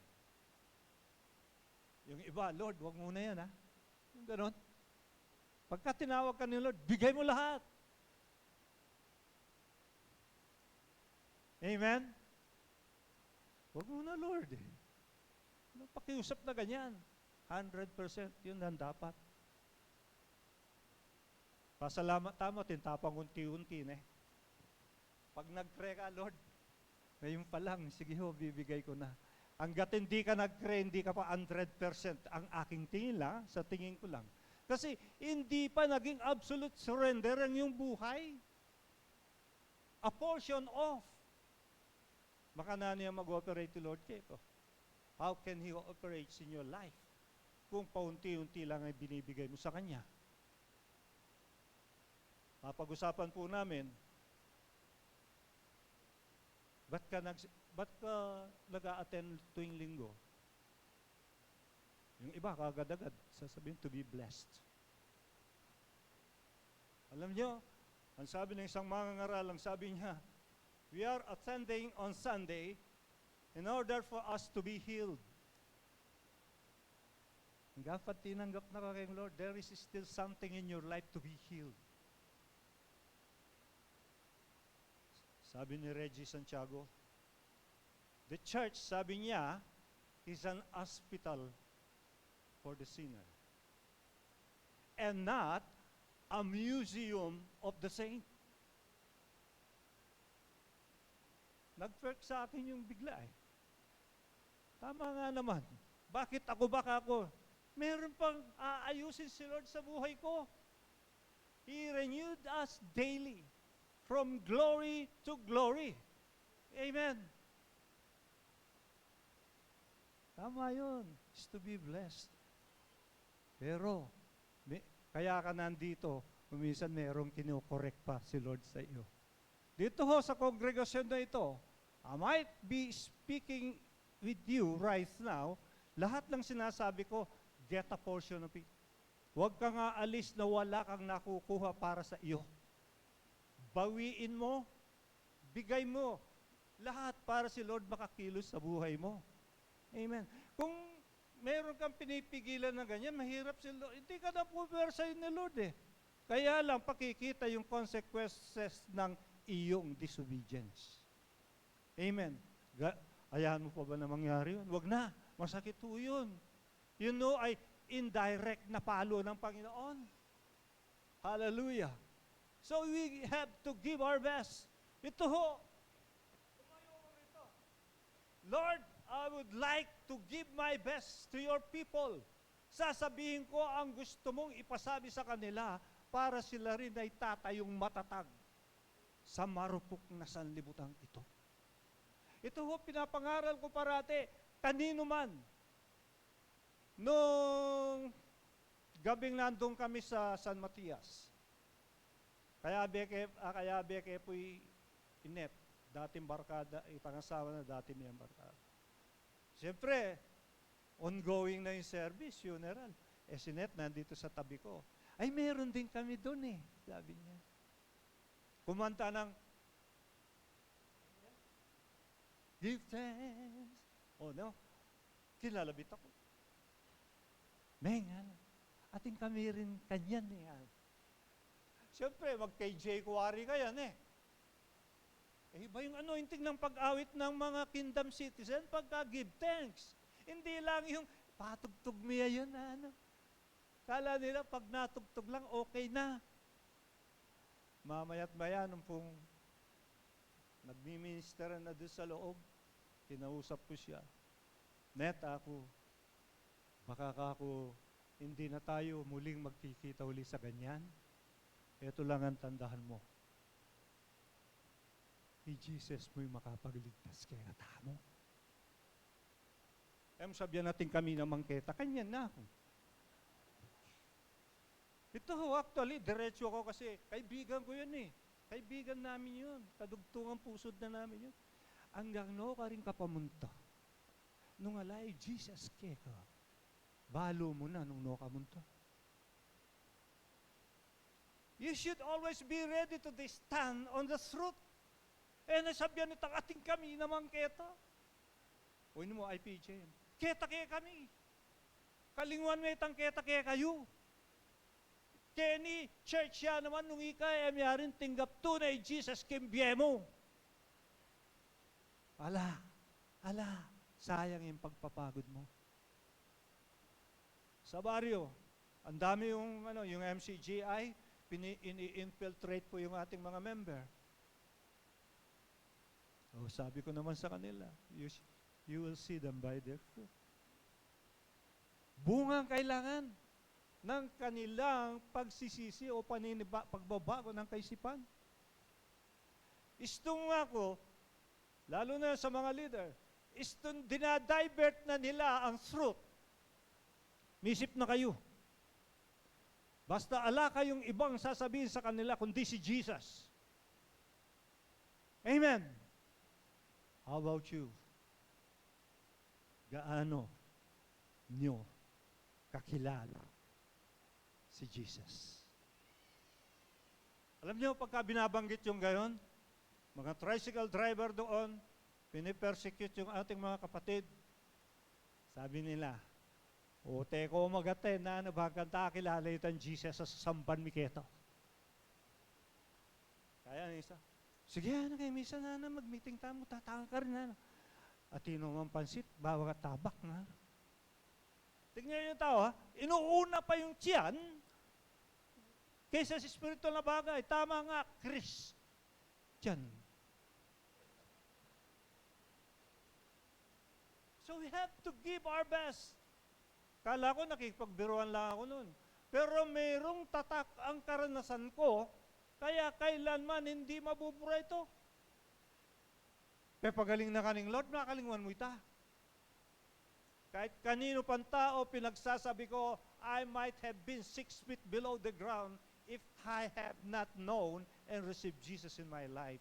Yung iba, Lord, wag muna yan, ha? Yung ganon. Pagka tinawag ka ni Lord, bigay mo lahat. Amen? Huwag mo na, Lord. Ano, pakiusap na ganyan. 100% yun ang dapat. Pasalamat tama, tintapang unti-unti na eh. Pag nag-pray ka, Lord, ngayon pa lang, sige ho, bibigay ko na. Hanggat hindi ka nag-pray, hindi ka pa 100%. Ang aking tingin lang, sa tingin ko lang. Kasi hindi pa naging absolute surrender ang iyong buhay. A portion of. Baka na niya mag-operate to Lord Keiko. How can He operate in your life kung paunti-unti lang ay binibigay mo sa Kanya? Mapag-usapan po namin, ba't ka nag-a-attend tuwing linggo? Yung iba, kagad-agad, sasabihin to be blessed. Alam nyo, ang sabi ng isang mangangaral, ang sabi niya, we are attending on Sunday in order for us to be healed. Hanggang tinanggap na ka kay Lord, there is still something in your life to be healed. Sabi ni Reggie Santiago, the church, sabi niya, is an hospital for the sinner. And not a museum of the saint. Nag-work sa akin yung bigla eh. Tama nga naman. Bakit ako, baka ako? Meron pang aayusin si Lord sa buhay ko. He renewed us daily. From glory to glory. Amen. Tama yun. Is to be blessed. Pero, kaya ka nandito, minsan merong kinokorek pa si Lord sa iyo. Dito ho sa kongregasyon na ito, I might be speaking with you right now, lahat ng sinasabi ko, get a portion of it. Huwag kang aalis na wala kang nakukuha para sa iyo. Bawiin mo, bigay mo, lahat para si Lord makakilos sa buhay mo. Amen. Kung meron kang pinipigilan na ganyan, mahirap si Lord. Hindi ka na puwersahin ni Lord eh. Kaya lang pakikita yung consequences ng iyong disobedience. Amen. Ayahan mo pa ba na mangyari yun? Huwag na. Masakit po yun. You know, ay indirect na palo ng Panginoon. Hallelujah. So we have to give our best. Ito ho, tumayo ko rito. Lord, I would like to give my best to your people. Sasabihin ko ang gusto mong ipasabi sa kanila para sila rin ay tatayong matatag sa marupok na sanlibutan ito. Ito ho, pinapangaral ko parate, kanino man. Nung gabing nandun kami sa San Matias, kaya beke po'y inet, dating barkada, ipangasawa na dati niyang barkada. Siyempre, ongoing na yung service, funeral. Si Net nandito sa tabi ko. Ay, meron din kami doon eh, sabi niya. Kumanta ng, give thanks. Oh no, kilalabit ako. Mengan, ating kami rin kanyan eh. Siyempre, mag-KJ Kuwari ka yan eh. Iba yung anointing ng pag-awit ng mga kingdom citizen pagka-give thanks. Hindi lang yung patugtog mo yan na ano. Kala nila pag natugtog lang, okay na. Mamaya't maya nung pong nagmi-minister na doon sa loob, kinausap ko siya. Net ako, baka ako, hindi na tayo muling magkikita uli sa ganyan. Ito lang ang tandahan mo. Si Jesus mo'y makapagligtas kaya tamo. Sabihan natin kami na mangketa, kanyan na ako. Ito ho, actually, diretso ako kasi kaibigan ko yun eh. Kaibigan namin yun. Kadugtungan pusod na namin yun. Hanggang no ka rin kapamunta. Nung alay, Jesus keka. Balo mo na nung no kamunta. You should always be ready to stand on the truth. Nasabihan nitang ating kami na mangketa. O mo, IPJ. Keta kaya kami. Kalingwan mo itang keta kaya kayo. Kenny, church yan naman nung ikay, amiyarin tinggap tunay, Jesus, kimbiye mo. ala, sayang yung pagpapagod mo. Sa baryo, ang dami yung MCGI, ini-infiltrate po yung ating mga member. Oh, sabi ko naman sa kanila, you will see them by their fruit. Bunga ang kailangan ng kanilang pagsisisi o pagbabago ng kaisipan. Istong ako, lalo na sa mga leader, istong dinadivert na nila ang truth. Misip na kayo. Basta ala kayong ibang sasabihin sa kanila kundi si Jesus. Amen. How about you? Gaano nyo kakilala si Jesus? Alam niyo, pagka binabanggit yung gayon, mga tricycle driver doon, pinipersecute yung ating mga kapatid. Sabi nila, o teko magate na nabaganta kilala itan Jesus sa samban miketo. Kaya isa, sige na kayo, misa na mag-meeting tayo, tatanga ka rin na. At inom ang pansit, bawa ka tabak na. Tingnan niyo yung tao, ha? Inuuna pa yung tiyan kaysa sa spiritual na bagay. Tama nga, Chris. Tiyan. So we have to give our best. Kala ko nakikipagbiruan lang ako noon. Pero mayroong tatak ang karanasan ko, kaya kailanman hindi mabubura ito. Pepagaling na kaning Lord, makalinguan mo ita. Kahit kanino pang tao, pinagsasabi ko, I might have been 6 feet below the ground if I have not known and received Jesus in my life.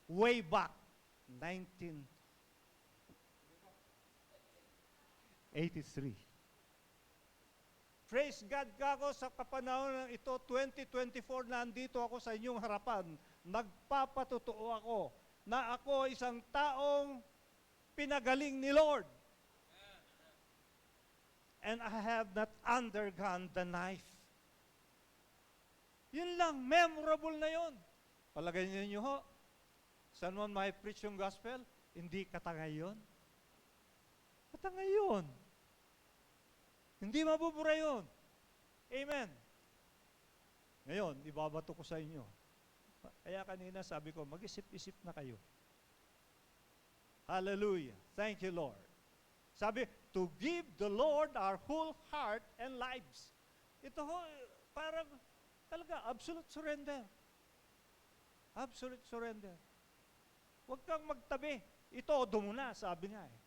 Way back, 1983. Praise God kako sa kapanahon ng ito, 2024, nandito ako sa inyong harapan. Nagpapatotoo ako na ako isang taong pinagaling ni Lord. And I have not undergone the knife. Yun lang, memorable na yun. Palagay niyo ho, saan man may preach yung gospel, hindi katangay yun. Katangay yun. Hindi mabubura yun. Amen. Ngayon, ibabato ko sa inyo. Kaya kanina sabi ko, mag-isip-isip na kayo. Hallelujah. Thank you, Lord. Sabi, to give the Lord our whole heart and lives. Ito ho, parang talaga, absolute surrender. Absolute surrender. Huwag kang magtabi. Ito, dumuna, sabi nga eh.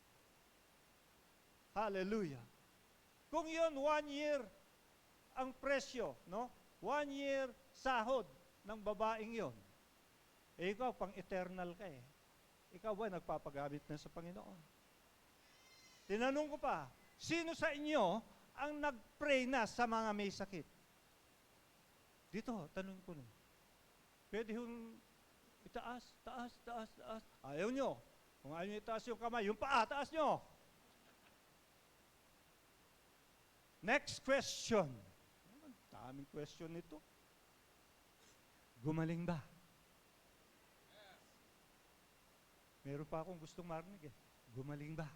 Hallelujah. Kung yun, 1 year ang presyo, no? 1 year sahod ng babaeng yon. Eh ikaw, pang-eternal ka eh. Ikaw ba nagpapagamit na sa Panginoon? Tinanong ko pa, sino sa inyo ang nag-pray na sa mga may sakit? Dito, tanong ko nun. Pwede yung itaas, taas. Ayaw nyo. Kung ayaw nyo itaas yung kamay, yung paa, taas nyo. Next question. Daming question nito. Gumaling ba? Yes. Meron pa akong gustong marinig eh. Gumaling ba?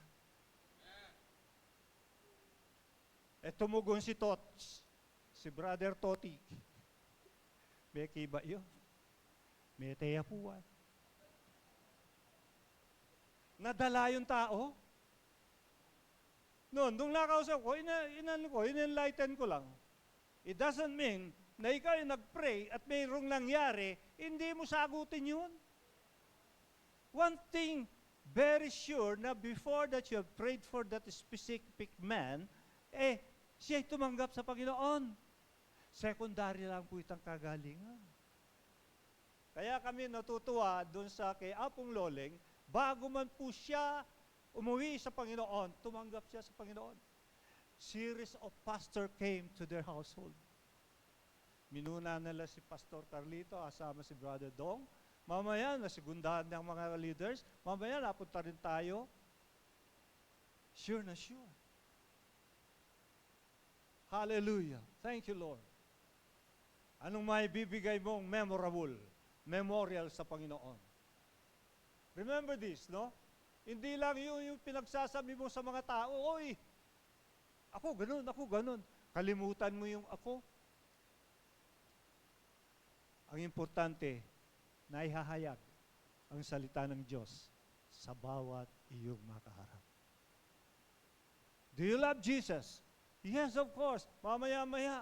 Yes. Tumugon si Tots. Si Brother Toti. Beki ba yun? May teya puwan. Nadala yung tao. Noon, nung nakausap ko, in-enlighten ko lang. It doesn't mean na ikaw yung nag-pray at mayroong nangyari, hindi mo sagutin yun. One thing, very sure na before that you have prayed for that specific man, siya'y tumanggap sa Panginoon. Secondary lang po itang kagalingan. Kaya kami natutuwa doon sa kay Apong Loleng, bago man po siya umuwi sa Panginoon, tumanggap siya sa Panginoon. Series of pastor came to their household. Minuna nila si Pastor Carlito, asama si Brother Dong. Mamaya, nasigundahan ng mga leaders. Mamaya, napunta rin tayo. Sure na sure. Hallelujah. Thank you, Lord. Anong may bibigay mong memorable, memorial sa Panginoon? Remember this, no? Hindi lang yun yung pinagsasabi mo sa mga tao, oy, ako ganun, ako ganun. Kalimutan mo yung ako. Ang importante, naihahayag ang salita ng Diyos sa bawat iyong makaharap. Do you love Jesus? Yes, of course. Mamaya-maya.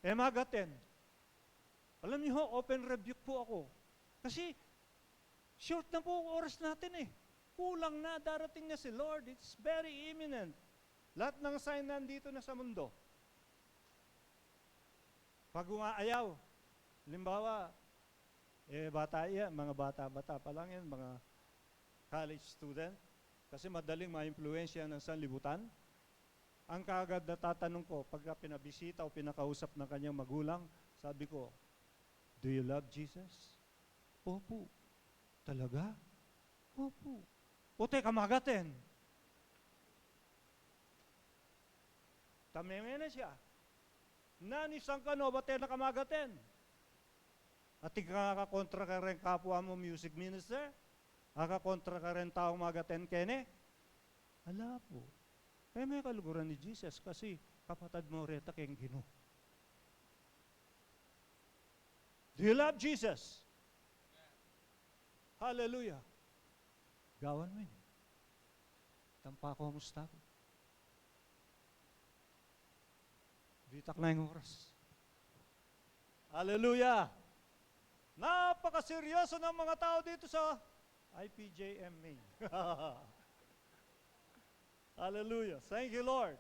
Magaten. Alam niyo, open rebuke po ako. Kasi, short na po ang oras natin eh. Kulang na, darating na si Lord. It's very imminent. Lahat ng sign nandito na sa mundo. Pag umaayaw, halimbawa, bata yan, mga bata pa lang yan, mga college student, kasi madaling ma-impluensya ng sanlibutan. Ang kaagad na tatanong ko, pagka pinabisita o pinakausap ng kanyang magulang, sabi ko, do you love Jesus? Opo. Talaga? Opo. O teka, magatin. Tameme na siya. Nanisang ka no, ba't nakamagatin? At ikakakontra ka rin kapwa mo music minister? Kakakontra ka rin taong magatin kene? Ala po. May kaluguran ni Jesus kasi kapatid mo reta keng Ginoo. Do you love Jesus? Hallelujah. Gawan mo yun. Tampa ko, musta ko. Bitak na yung oras. Hallelujah. Napakaseryoso ng mga tao dito sa IPJMA. Hallelujah. Thank you, Lord.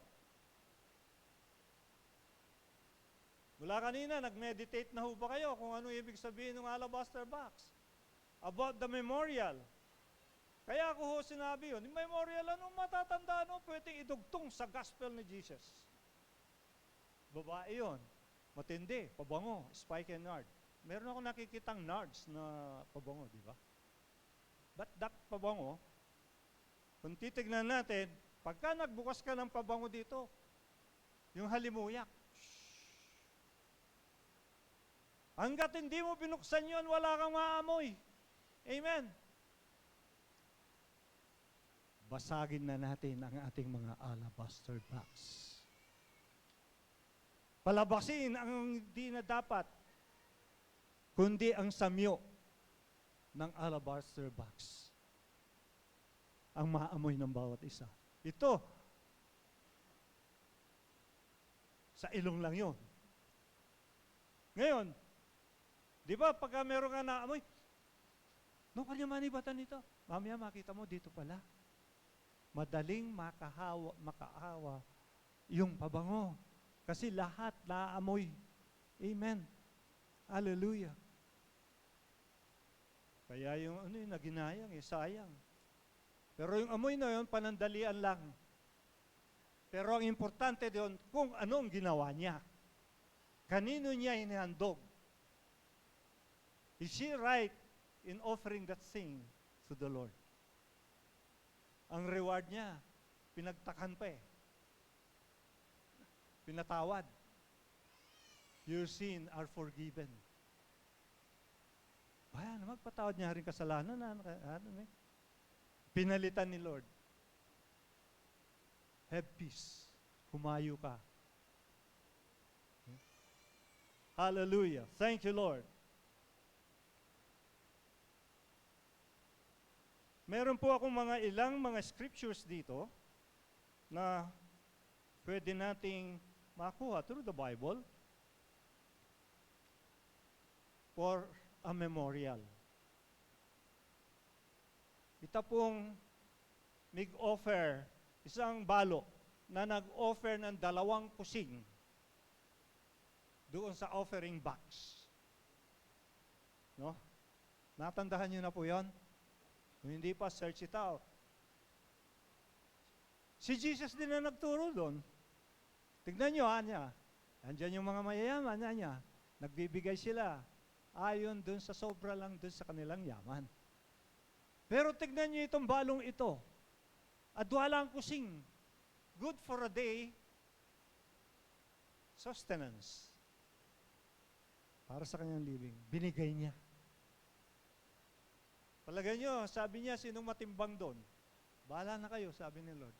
Mula kanina, nag-meditate na ho ba kayo kung ano ibig sabihin ng alabaster box? About the memorial. Kaya ako ho sinabi yun, yung memorial, anong matatandaan o pwedeng idugtong sa gospel ni Jesus? Babae yun. Matindi, pabango, spike and nard. Meron ako nakikitang nards na pabango, di ba? But that pabango, kung titignan natin, pagka nagbukas ka ng pabango dito, yung halimuyak, hanggat hindi mo binuksan yun, wala kang maamoy. Amen. Basagin na natin ang ating mga alabaster box. Palabasin ang hindi na dapat, kundi ang samyo ng alabaster box. Ang maamoy ng bawat isa. Ito, sa ilong lang yun. Ngayon, di ba pagka meron ka na amoy, no, kanya manibatan nito. Mamaya makita mo dito pala. Madaling makaawa yung pabango. Kasi lahat naaamoy. Amen. Hallelujah. Kaya yung naginayang, sayang. Pero yung amoy na yun, panandalian lang. Pero ang importante doon, kung anong ginawa niya. Kanino niya inihandog? Is she right in offering that thing to the Lord? Ang reward niya, pinagtakan pa eh. Pinatawad. Your sin are forgiven. Bayan, magpatawad niya rin kasalanan. Pinalitan ni Lord. Have peace. Humayo ka. Hallelujah. Thank you, Lord. Meron po akong ilang mga scriptures dito na pwede nating makuha through the Bible for a memorial. Ito pong nag-offer, isang balo na nag-offer ng 2 kusing doon sa offering box. No? Natandahan niyo na po yon? Kung hindi pa, search it out. Si Jesus din na nagturo doon. Tignan nyo, niya. Andyan yung mga mayayaman niya. Nagbibigay sila. Ayon doon sa sobra lang doon sa kanilang yaman. Pero tignan nyo itong balong ito. Adwala ang kusing. Good for a day. Sustenance. Para sa kanyang living. Binigay niya. Palagay nyo, sabi niya, sinong matimbang doon? Bahala na kayo, sabi ni Lord.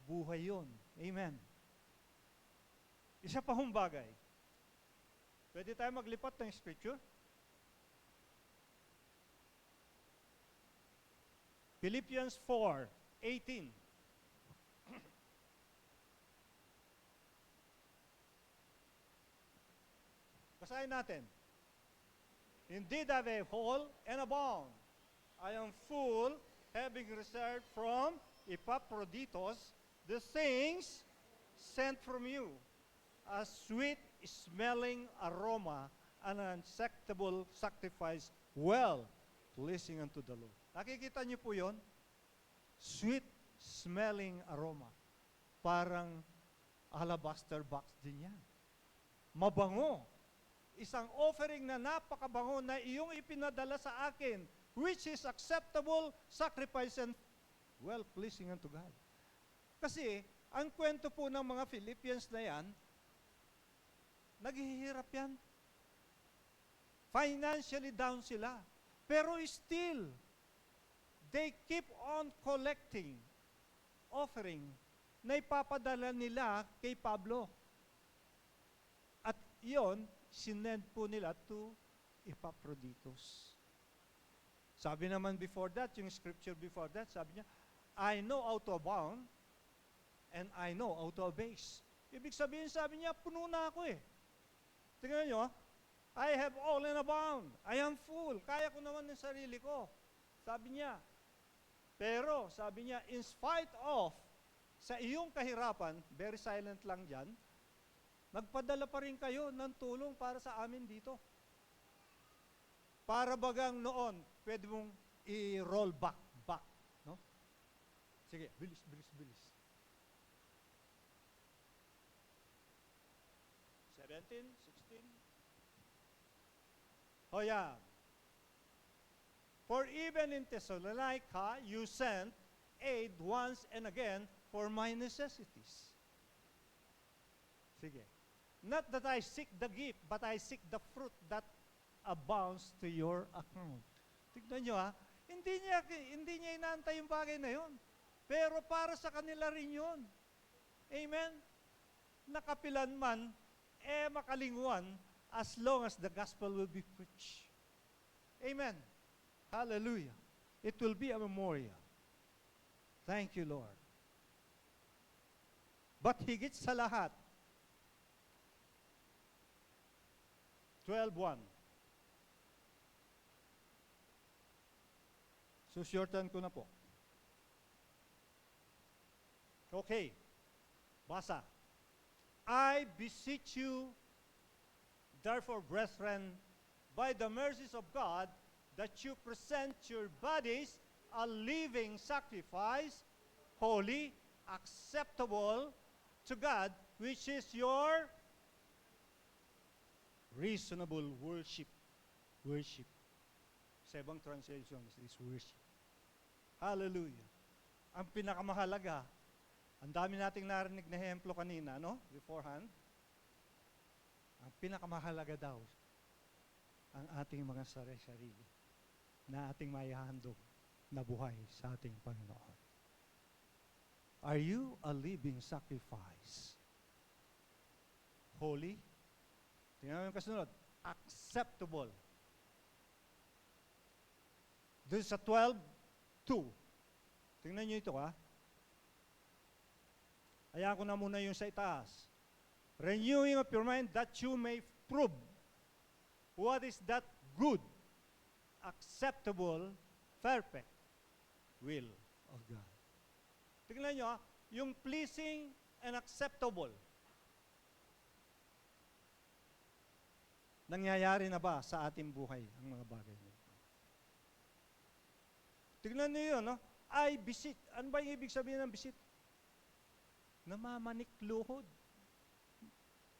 Buhay yun. Amen. Isa pa hong bagay. Pwede tayo maglipat ng scripture? Philippians 4:18. Basahin natin. Indeed, I have whole and abound. I am full, having reserved from Epaphroditus the things sent from you, a sweet-smelling aroma, an acceptable sacrifice, well pleasing unto the Lord. Nakikita niyo po yon? Sweet-smelling aroma. Parang alabaster box din yan. Mabango. Isang offering na napakabango na iyong ipinadala sa akin, which is acceptable sacrifice and well-pleasing unto God. Kasi, ang kwento po ng mga Philippians na yan, naghihirap yan. Financially down sila. Pero still, they keep on collecting offering na ipapadala nila kay Pablo. At iyon, sinend po nila to Epaphroditus. Sabi naman before that, yung scripture before that, sabi niya, I know how to abound and I know how to abase. Ibig sabihin, sabi niya, puno na ako eh. Tingnan niyo, I have all and abound. I am full. Kaya ko naman ng sarili ko. Sabi niya. Pero, sabi niya, in spite of, sa iyong kahirapan, very silent lang dyan, nagpadala pa rin kayo ng tulong para sa amin dito. Para bagang noon, pwede mong i-roll back. No? Sige, bilis. 17, 16. Oh yeah. For even in Thessalonica, you sent aid once and again for my necessities. Sige. Not that I seek the gift, but I seek the fruit that abounds to your account. Tignan nyo hindi niya inaantay yung bagay na yun. Pero para sa kanila rin yun. Amen? Nakapilan man, makalinguan, as long as the gospel will be preached. Amen. Hallelujah. It will be a memorial. Thank you, Lord. But higit sa lahat, 12:1. Sushortan ko na po. Okay. Basa. I beseech you, therefore, brethren, by the mercies of God, that you present your bodies a living sacrifice, holy, acceptable to God, which is your reasonable worship. Worship. Sa ibang translations is worship. Hallelujah. Ang pinakamahalaga, ang dami nating narinig na hemplo kanina, no? Beforehand. Ang pinakamahalaga daw, ang ating mga sarili na ating maihahandog na buhay sa ating Panginoon. Are you a living sacrifice? Holy? Tingnan mo yung kasunod. Acceptable. Doon sa 12:2. Tingnan nyo ito Hayaan ko na muna yung sa itaas. Renewing of your mind that you may prove what is that good, acceptable, perfect will of God. Tingnan nyo yung pleasing and acceptable. Nangyayari na ba sa ating buhay ang mga bagay na ito? Tignan niyo yun, I beseech. Ano ba yung ibig sabihin ng beseech? Namamanik luhod.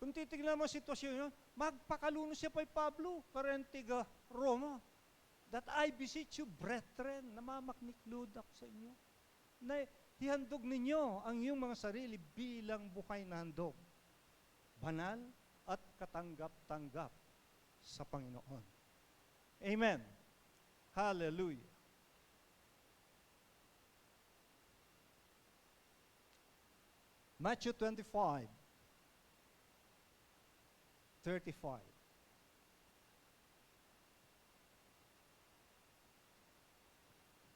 Kung titignan mo ang sitwasyon yun, magpakaluno siya kay Pablo, Karentiga, Roma. That I beseech you, brethren, namamaknik luhod ako sa inyo. Na ihandog ninyo ang iyong mga sarili bilang buhay na handog. Banal at katanggap-tanggap sa Panginoon. Amen. Hallelujah. Matthew 25, 35.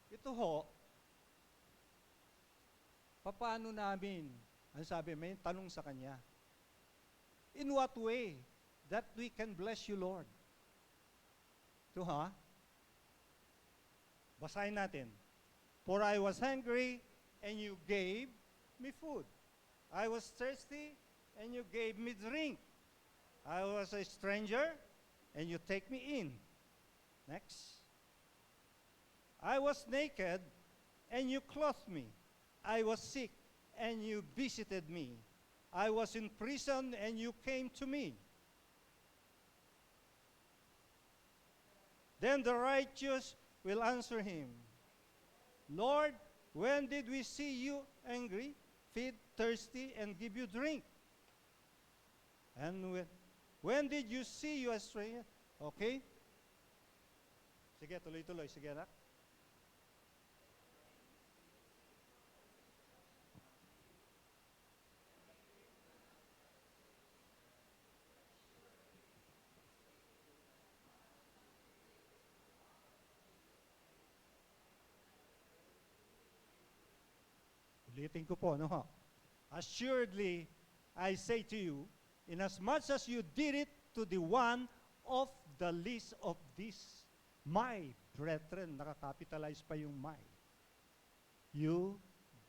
Ito ho, paano namin, ang sabi, may tanong sa kanya, in what way that we can bless you, Lord? Ito ha, basahin natin. For I was hungry, and you gave me food. I was thirsty, and you gave me drink. I was a stranger, and you take me in. Next. I was naked, and you clothed me. I was sick, and you visited me. I was in prison, and you came to me. Then the righteous will answer him, Lord, when did we see you angry, feed, thirsty, and give you drink? And when did you see you a stranger? Okay? Sige, tuloy-tuloy. Sige, anak. Ulitin ko po, no? Assuredly, I say to you, inasmuch as you did it to the one of the least of these, my brethren, nakakapitalize pa yung my, you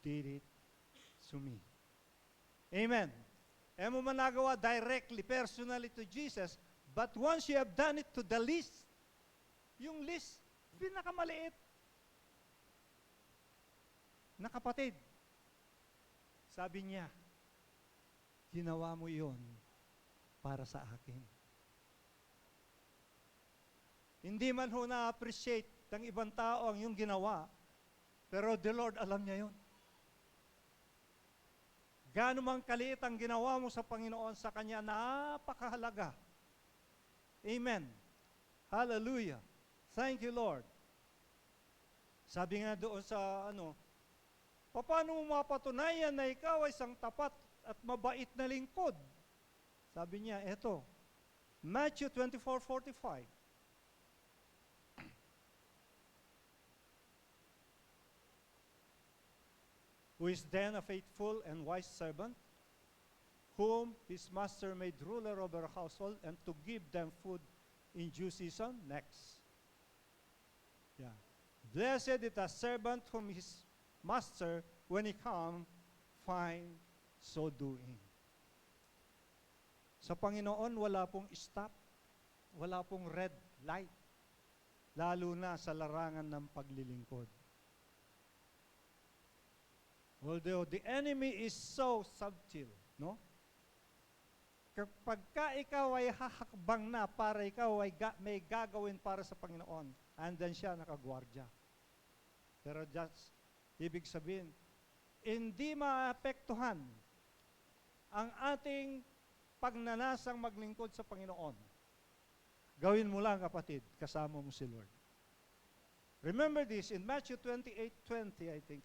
did it to me. Amen. E mo man nagawa directly, personally to Jesus, but once you have done it to the least, yung least, pinakamaliit, na kapatid, sabi niya, ginawa mo yon para sa akin. Hindi man ho na-appreciate ng ibang tao ang iyong ginawa, pero the Lord alam niya yon. Gaano mang kaliit ang ginawa mo sa Panginoon, sa Kanya, napakahalaga. Amen. Hallelujah. Thank you, Lord. Sabi nga doon sa paano mo mapatunayan na ikaw ay isang tapat at mabait na lingkod? Sabi niya, eto, Matthew 24:45. Who is then a faithful and wise servant, whom his master made ruler over a household, and to give them food in due season? Next. Yeah. Blessed is the servant whom his master, when he come, find so doing. Sa Panginoon, wala pong stop, wala pong red light, lalo na sa larangan ng paglilingkod. Although the enemy is so subtle, no? Kapag ikaw ay hahakbang na para ikaw ay may gagawin para sa Panginoon, andan siya nakagwardya. Pero just ibig sabihin, hindi maapektuhan ang ating pagnanasang maglingkod sa Panginoon. Gawin mo lang, kapatid, kasama mo si Lord. Remember this, in Matthew 28:20, I think,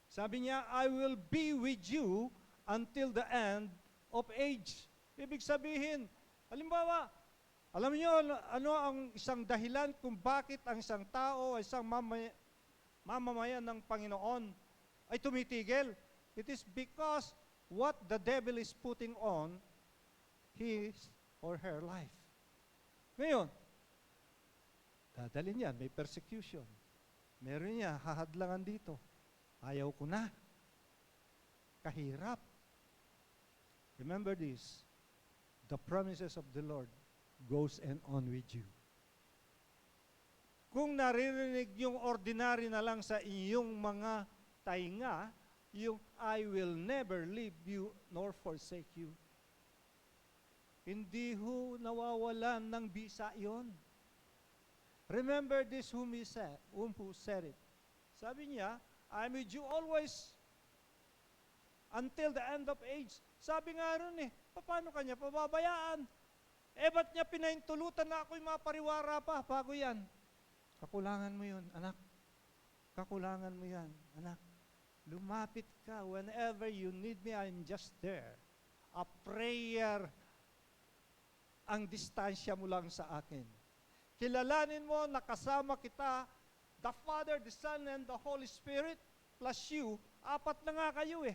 sabi niya, I will be with you until the end of age. Ibig sabihin, halimbawa, alam niyo ano ang isang dahilan kung bakit ang isang tao, isang mamamayan ng Panginoon ay tumitigil? It is because what the devil is putting on his or her life. Ngayon, dadalhin yan, may persecution. Meron niya, hahadlangan dito. Ayaw ko na. Kahirap. Remember this, the promises of the Lord goes and on with you. Kung naririnig yung ordinary na lang sa inyong mga tainga, yung I will never leave you nor forsake you. Hindi ho nawawalan ng bisa yon. Remember this whom who said it. Sabi niya, I'm with you always until the end of age. Sabi nga ron paano kanya pababayaan? Ba't niya pinaintulutan na ako'y mapariwara pa bago yan? Kakulangan mo yun, anak. Kakulangan mo yan, anak. Lumapit ka. Whenever you need me, I'm just there. A prayer ang distansya mo lang sa akin. Kilalanin mo na kasama kita, the Father, the Son, and the Holy Spirit, plus you, apat na nga kayo eh.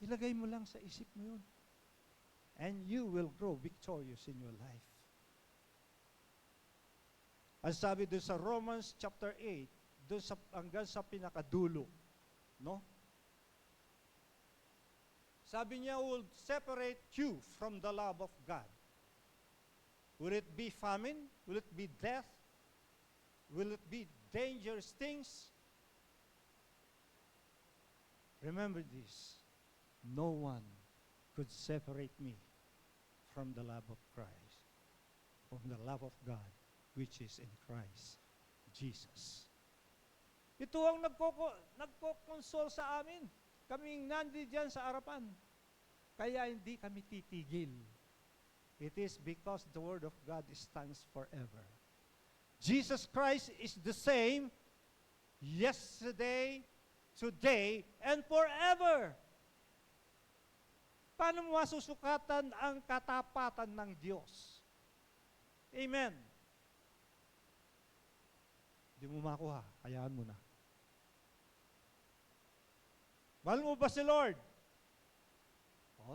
Ilagay mo lang sa isip mo yun. And you will grow victorious in your life. Ang sabi doon sa Romans chapter 8, doon sa, hanggang sa pinakadulo, no? Sabi niya, will separate you from the love of God. Will it be famine? Will it be death? Will it be dangerous things? Remember this, no one could separate me from the love of Christ, from the love of God, which is in Christ Jesus. Ito ang nagko-console sa amin. Kaming nandiyan sa harapan. Kaya hindi kami titigil. It is because the Word of God stands forever. Jesus Christ is the same yesterday, today, and forever. Paano mo masusukatan ang katapatan ng Diyos? Amen. Hindi mo makuha, hayaan mo na. Mahal mo ba si Lord?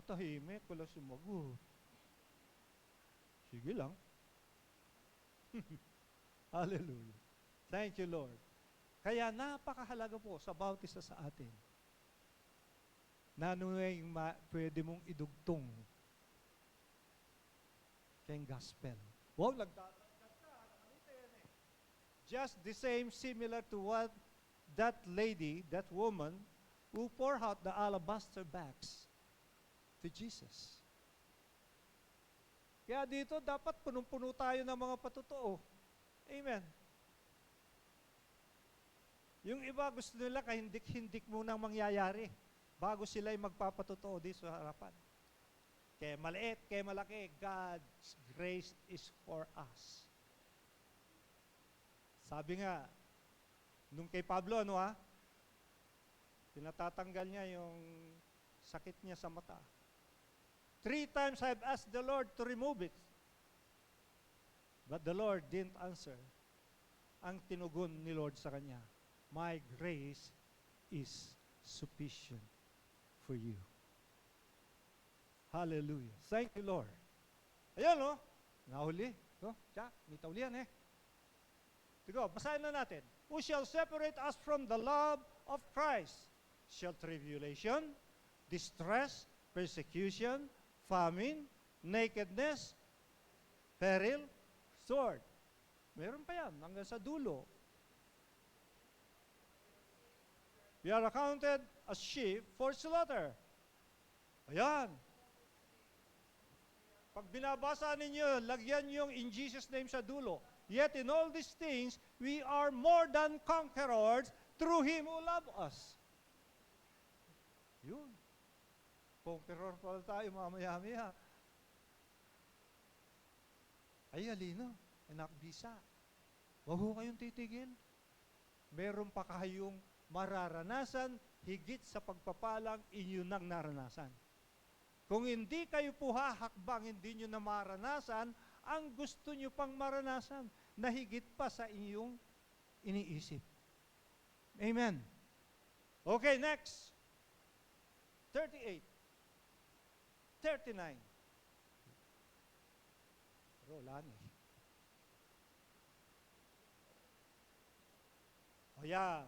Tahimik, wala sumagot. Sige lang. Hallelujah. Thank you, Lord. Kaya napakahalaga po sa bawat isa sa atin na ano yung pwede mong idugtong kayong gospel. Wow, nagdadagdag ka. Nakalita yan eh. Just the same, similar to what that lady, that woman, who poured out the alabaster bags to Jesus. Kaya dito, dapat punong-puno tayo ng mga patotoo. Amen. Yung iba gusto nila kahindik-hindik munang mangyayari bago sila'y magpapatotoo dito sa harapan. Kaya maliit, kaya malaki, God's grace is for us. Sabi nga, nung kay Pablo, pinatatanggal niya yung sakit niya sa mata. 3 times I've asked the Lord to remove it. But the Lord didn't answer. Ang tinugon ni Lord sa kanya, my grace is sufficient for you. Hallelujah. Thank you, Lord. Ayan, nahuli. May taulian Tigo, basahin na natin. Who shall separate us from the love of Christ? Shall tribulation, distress, persecution, famine, nakedness, peril, sword. Meron pa yan hanggang sa dulo. We are accounted as sheep for slaughter. Ayan. Pag binabasa ninyo, lagyan yung in Jesus' name sa dulo. Yet in all these things, we are more than conquerors through Him who loved us. Yun. Conqueror pala tayo mamaya-maya. Ay, halino. Anak bisa. Huwag ho kayong titigil. Meron pa kayong mararanasan higit sa pagpapalang inyo nang naranasan. Kung hindi kayo po hahakbang, hindi nyo na maranasan, ang gusto nyo pang maranasan na higit pa sa inyong iniisip. Amen. Okay, next. 38. 39. Pero wala na eh. Oh yeah.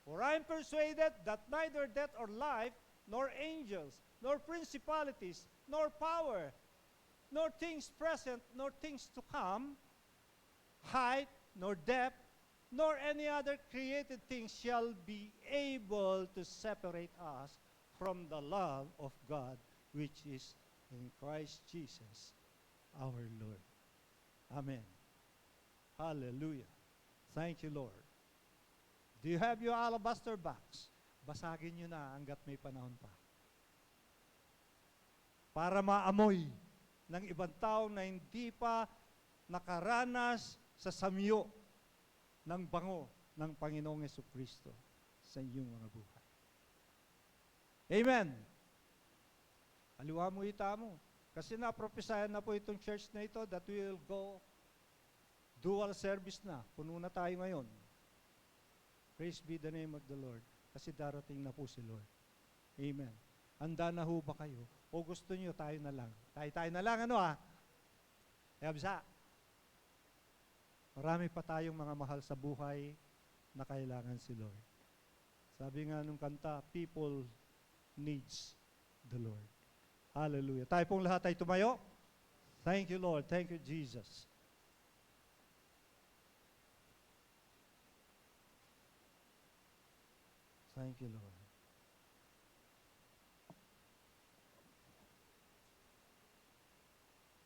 For I am persuaded that neither death or life, nor angels, nor principalities, nor power, nor things present, nor things to come, height, nor depth, nor any other created thing shall be able to separate us from the love of God, which is in Christ Jesus, our Lord. Amen. Hallelujah. Thank you, Lord. Do you have your alabaster box? Basagin nyo na hanggat may panahon pa. Para maamoy ng ibang tao na hindi pa nakaranas sa samyo ng bango ng Panginoong Jesucristo sa inyong mga buhay. Amen. Aliwa mo ita mo. Kasi napropesayan na po itong church na ito that we will go dual service na. Puno na tayo ngayon. Praise be the name of the Lord. Kasi darating na po si Lord. Amen. Handa na ho ba kayo? O gusto niyo tayo na lang? Tayo na lang, ano Yabsa. Marami pa tayong mga mahal sa buhay na kailangan si Lord. Sabi nga nung kanta, people needs the Lord. Hallelujah. Tayo pong lahat ay tumayo. Thank you, Lord. Thank you, Jesus. Thank you, Lord.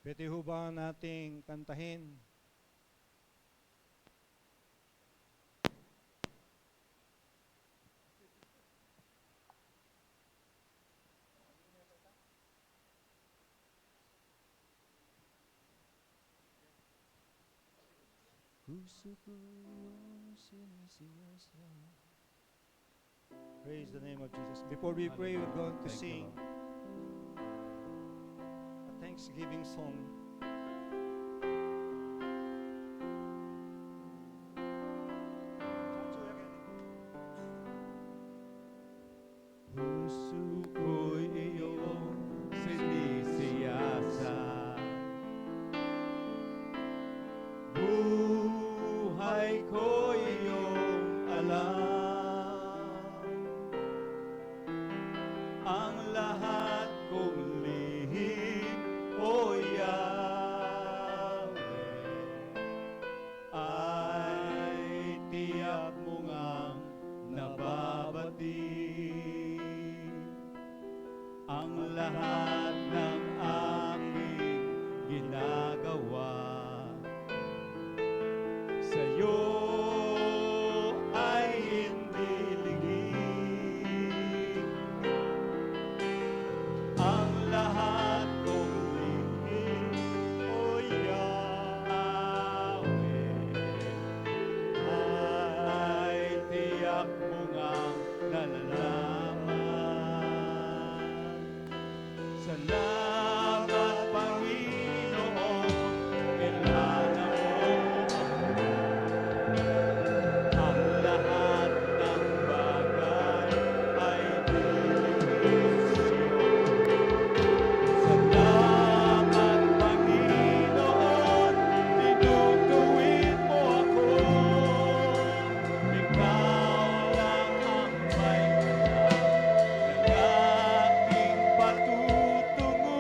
Pwede ho ba nating kantahin? Puso ko iyong sinisiyasan. Praise the name of Jesus. Before we pray, we're going to sing a Thanksgiving song. Puso ko'y iyong sinisiyasan. Buhay ko'y iyong alam. Ang lahat kong lihim, O Yahweh, ay tiyak mo ngang nababati. Ang lahat ng aking ginagawa sa'yo ay hindi lingid. Ang lahat kong lingid, O Yahweh, ay tiyak mo ngang nalalaman. Salamat, Panginoon, kilala mo ang lahat ng bagay ay dinisyon. Salamat, Panginoon, tinutuwid mo ako. Ikaw lang ang may alam ng aking patutunguhan.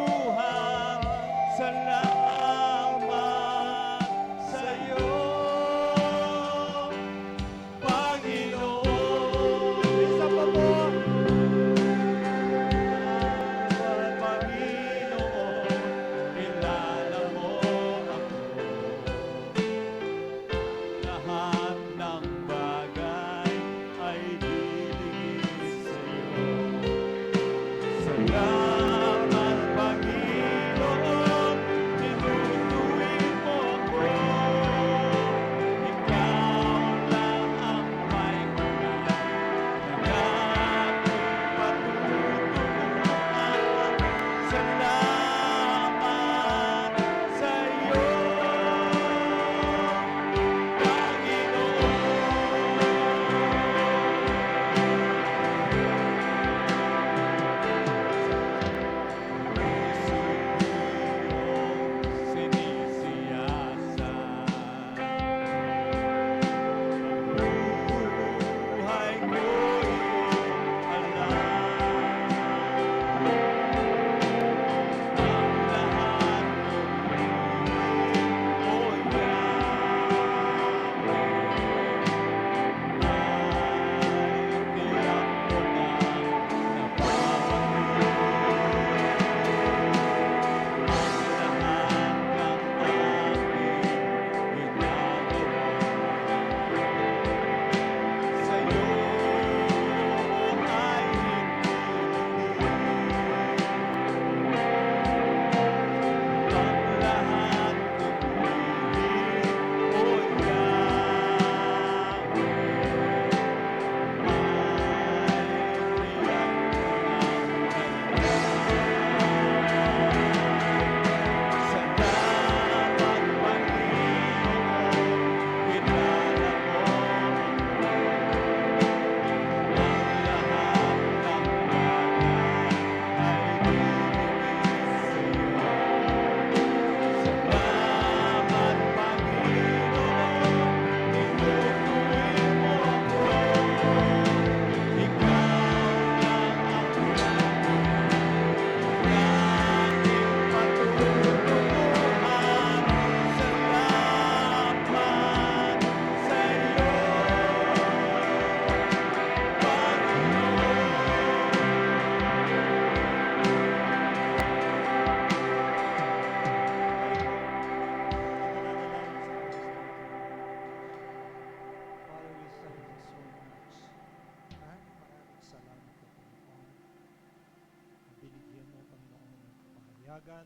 pahayagan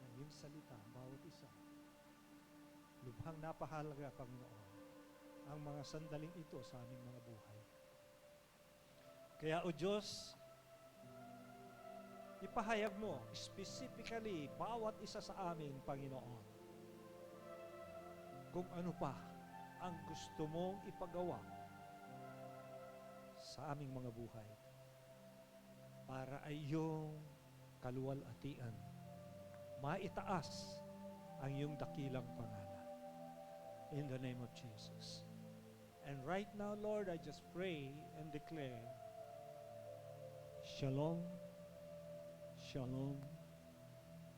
ng iyong salita, bawat isa. Lubhang napahalaga, Panginoon, ang mga sandaling ito sa aming mga buhay. Kaya, O Diyos, ipahayag mo specifically bawat isa sa amin, Panginoon, kung ano pa ang gusto mong ipagawa sa aming mga buhay para ay iyong kaluwalhatian maitaas ang iyong dakilang pangalan. In the name of Jesus. And right now, Lord, I just pray and declare, Shalom, Shalom,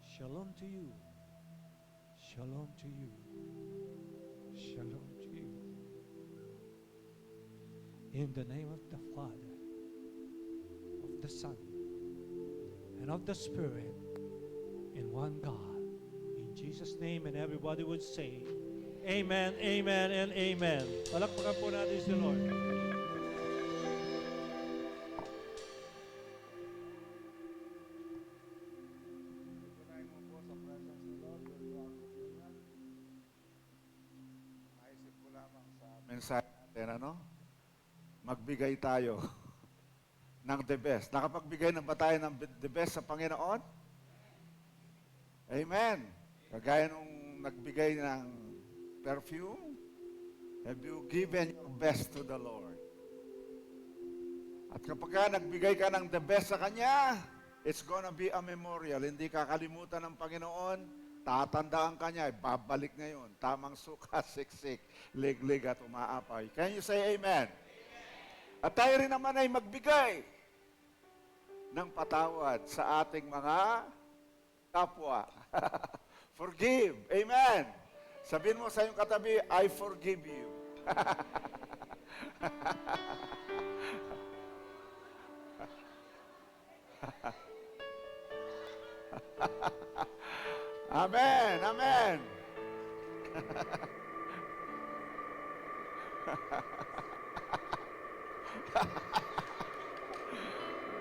Shalom to you, Shalom to you, Shalom to you. In the name of the Father, of the Son, and of the Spirit, in one God. In Jesus' name, and everybody would say, Amen, Amen, and Amen. Palakpakan po natin si Lord. Unahin mo po sa presence ni Lord. Naisip ko lamang sa mensahe natin, ano? Magbigay tayo ng the best. Nakapagbigay na ba tayo ng the best sa Panginoon? Amen. Kagaya nung nagbigay ng perfume, have you given your best to the Lord? At kapag nagbigay ka ng the best sa Kanya, it's gonna be a memorial. Hindi kakalimutan ng Panginoon, tatandaan ka niya, babalik ngayon. Tamang suka, siksik, liglig at umaapay. Can you say amen? At tayo rin naman ay magbigay ng patawad sa ating mga kapwa. Forgive. Amen. Sabihin mo sa iyong katabi, I forgive you. Amen. Amen.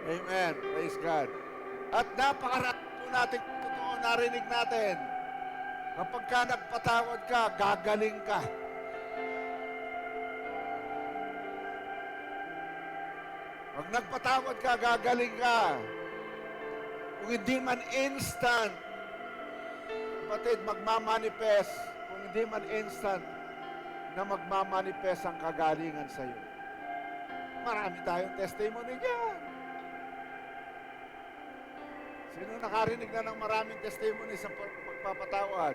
Amen. Praise God. At napakarami po natin totoo narinig natin. Kapag ka nagpatawad ka, gagaling ka. Pag nagpatawad ka, gagaling ka. Kung hindi man instant, kapatid, magmamanifest. Kung hindi man instant, na magmamanifest ang kagalingan sa iyo. Marami tayong testimony dyan. Sino nakarinig na ng maraming testimony sa pagpapatawad?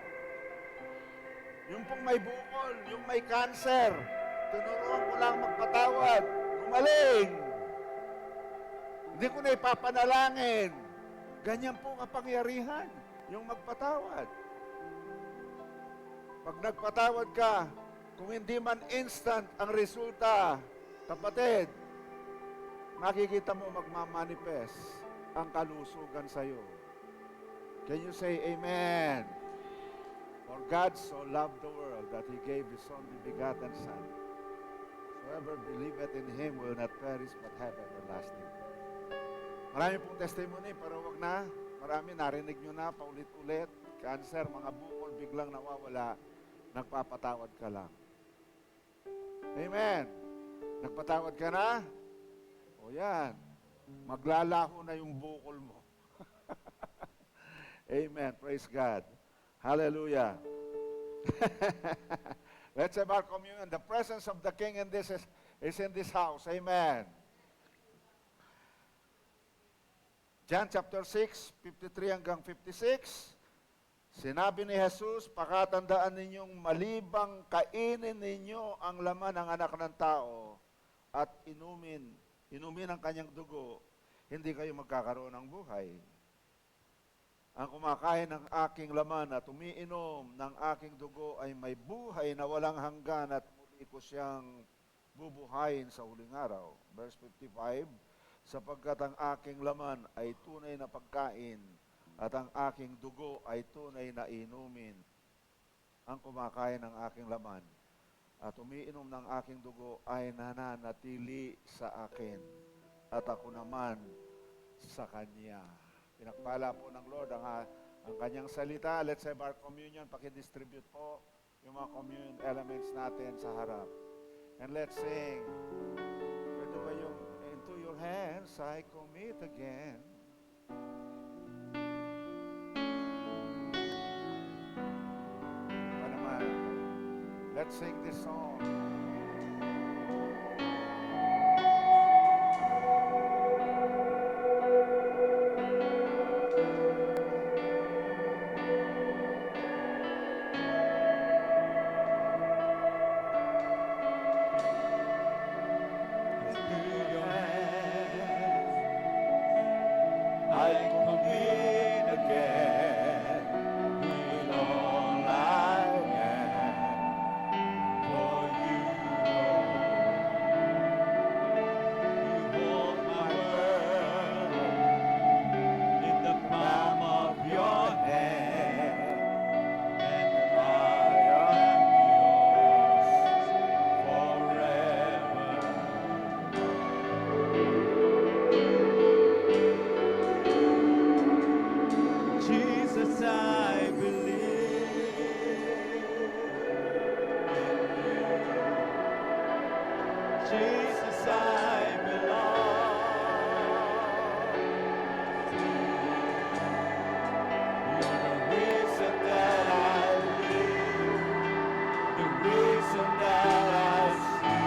Yung pong may bukol, yung may cancer, tinuruan ko lang magpatawad, gumaling. Hindi ko na ipapanalangin. Ganyan po kapangyarihan, yung magpatawad. Pag nagpatawad ka, kung hindi man instant ang resulta, kapatid, makikita mo magmamanifest ang kalusugan sa iyo. Can you say amen? For God so loved the world that He gave His only begotten Son. Whoever believeth in Him will not perish but have everlasting life. Marami pong testimony, pero wag na. Marami, narinig nyo na, paulit-ulit. Cancer, mga bukol, biglang nawawala. Nagpapatawad ka lang. Amen. Nagpatawad ka na? O yan. Maglalaho na yung bukol mo. Amen. Praise God. Hallelujah. Let's have our communion. The presence of the King in this is in this house. Amen. John chapter 6, 53 hanggang 56. Sinabi ni Jesus, pakatandaan ninyong malibang kainin ninyo ang laman ng anak ng tao at inumin ang kanyang dugo, hindi kayo magkakaroon ng buhay. Ang kumakain ng aking laman at umiinom ng aking dugo ay may buhay na walang hanggan at muli ko siyang bubuhayin sa huling araw. Verse 55, sapagkat ang aking laman ay tunay na pagkain at ang aking dugo ay tunay na inumin. Ang kumakain ng aking laman at umiinom ng aking dugo ay nananatili sa akin at ako naman sa kanya. Pinagpala po ng Lord ang kanyang salita. Let's have our communion. Pakidistribute po yung mga communion elements natin sa harap. And let's sing. Pwede ba yung into your hands I commit again. Pa naman. Let's sing this song. I commit again with all I am for you, Lord. You hold my world in the palm of your hand, and I am yours forever. Jesus, I believe in you. Jesus, I belong to you. You're the reason that I live, the reason that I see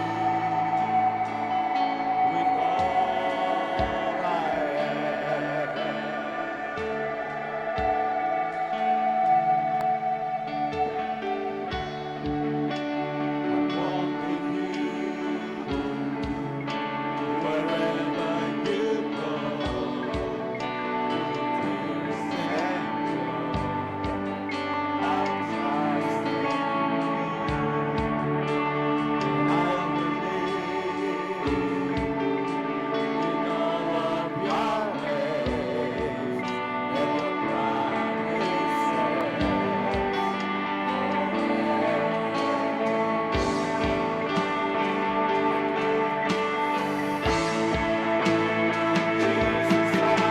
with all I am. Walk with you wherever you go. Tears and joy, I'll trust in you, and I'll believe in all of your ways and your promises Jesus, I believe.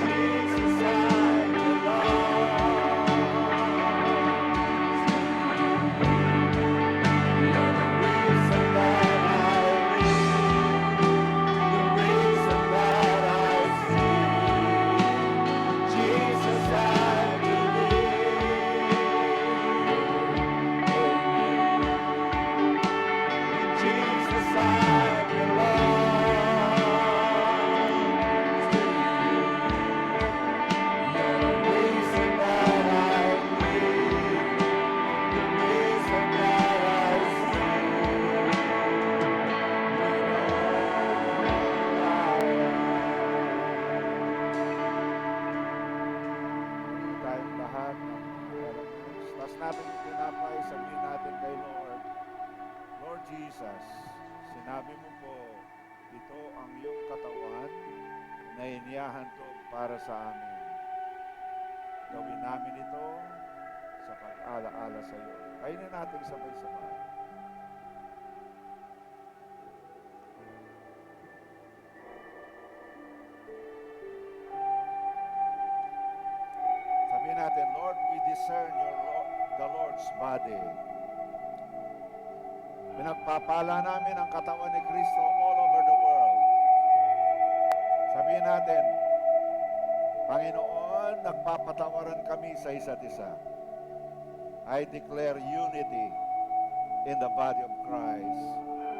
Jesus, I belong to you. You're the reason that I live, the reason that I see. Jesus, I believe in you. Jesus, I belong to you. You're the reason that I live, the reason that I see. Tayong lahat ng elements. Tas natin yung tinapay, sabihin natin kay Lord, Lord Jesus, sinabi mo po, ito ang iyong katawan na inihahantog para sa amin. Gawin namin ito sa pag-alaala sa iyo. Kainin natin sabay-sabay. Sabihin natin, Lord, we discern the Lord's body. Pinagpapala namin ang katawan ni Kristo all over the world. Sabihin natin, Panginoon, nagpapatawaran kami sa isa't isa. I declare unity in the body of Christ,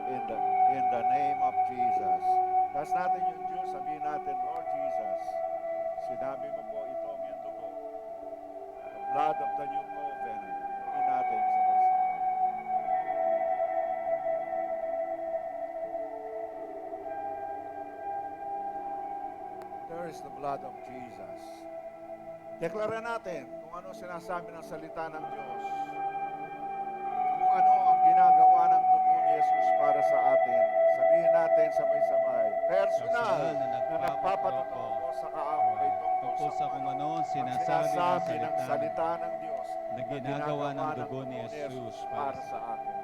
in the name of Jesus. Tas natin yung Diyos, sabihin natin, Lord Jesus, sinabi mo po ito ang iyong dugo, the blood of the new covenant. Sabihin natin sabay-sabay. There is the blood of Jesus. Deklara natin kung ano sinasabi ng salita ng Diyos. Kung ano ang ginagawa ng dugo ni Jesus para sa atin. Sabihin natin sabay-sabay. Personal na nagpapatotoo sa kaaway tungkol sa kung ano ang sinasabi ng salita ng Diyos na ginagawa ng dugo ni Jesus para sa atin.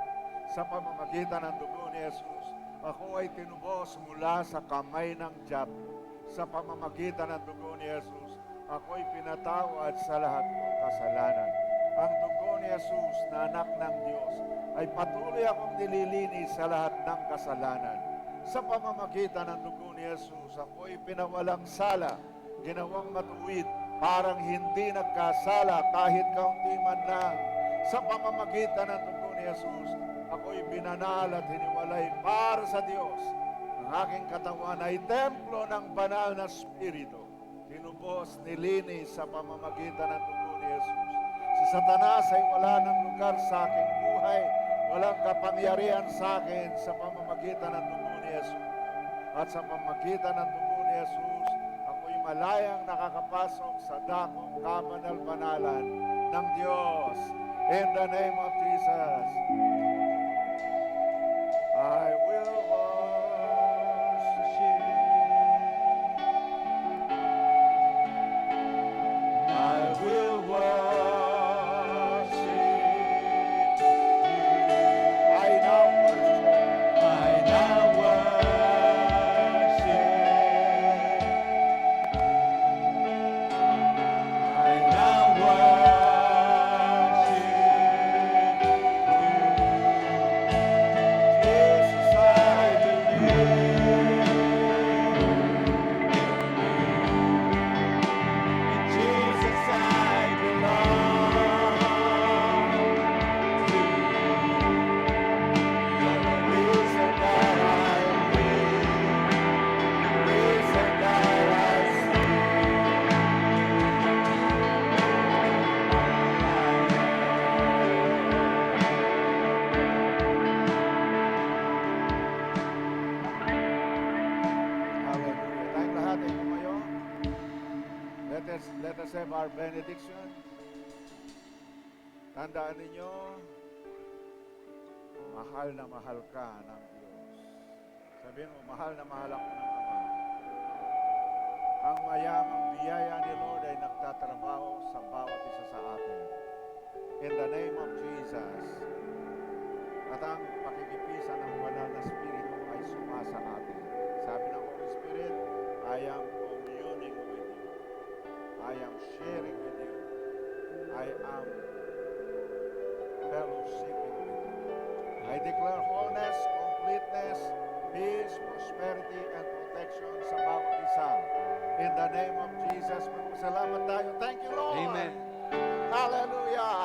sa pamamagitan ng dugo ni Jesus. Ako ay tinubos mula sa kamay ng diablo. Sa pamamagitan ng dugo ni Jesus, ako'y pinatawad sa lahat kong kasalanan. Ang dugo ni Jesus na anak ng Diyos ay patuloy akong nililinis sa lahat ng kasalanan. Sa pamamagitan ng dugo ni Jesus, ako'y pinawalang sala, ginawang matuwid, parang hindi nagkasala kahit kaunti man lang. Sa pamamagitan ng dugo ni Jesus, ako'y binanal at hiniwalay para sa Diyos. Ang aking katawan ay templo ng banal na Espiritu. Tinubos, nilinis sa pamamagitan ng dugo ni Jesus. Si Satanas ay wala ng lugar sa aking buhay. Walang kapangyarihan sa akin sa pamamagitan ng dugo ni Jesus. At sa pamamagitan ng dugo ni Jesus, ako'y malayang nakakapasok sa dakong kabanal-banalan ng Diyos. In the name of Jesus, I will worship. I will worship you. I now worship. I now worship. I now worship you. Jesus, I believe. In Jesus, I belong to you. You're the reason that I live, the reason that I Hallelujah. Tayong lahat ay tumayo. Let us have our benediction. Tandaan ninyo, mahal na mahal ka ng Diyos. Sabihin mo, mahal na mahal ako ng Ama. Ang mayamang biyaya ni Lord ay nagtatrabaho sa bawat isa sa atin. In the name of Jesus. At ang pakikipisan ng banal na Espiritu ay sumasa atin. Sabi ng Holy Spirit, I am communing with you. I am sharing with you. I am fellowshipping with you. I declare wholeness, completeness, peace, prosperity, and protection sa bawat isa. In the name of Jesus, magpasalamat tayo. Thank you, Lord. Amen. Hallelujah.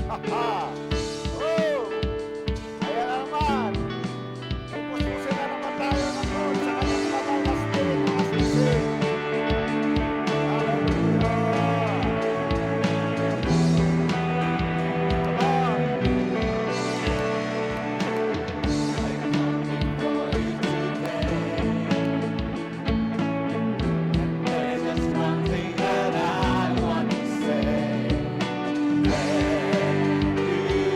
Ha-ha. Oh! Ayan na naman. Pupususin na naman tayo ng Lord sa kanyang banal na Espiritu as we sing. Hallelujah. Come on. I come before you today. There's just one thing that I want to say. Thank you.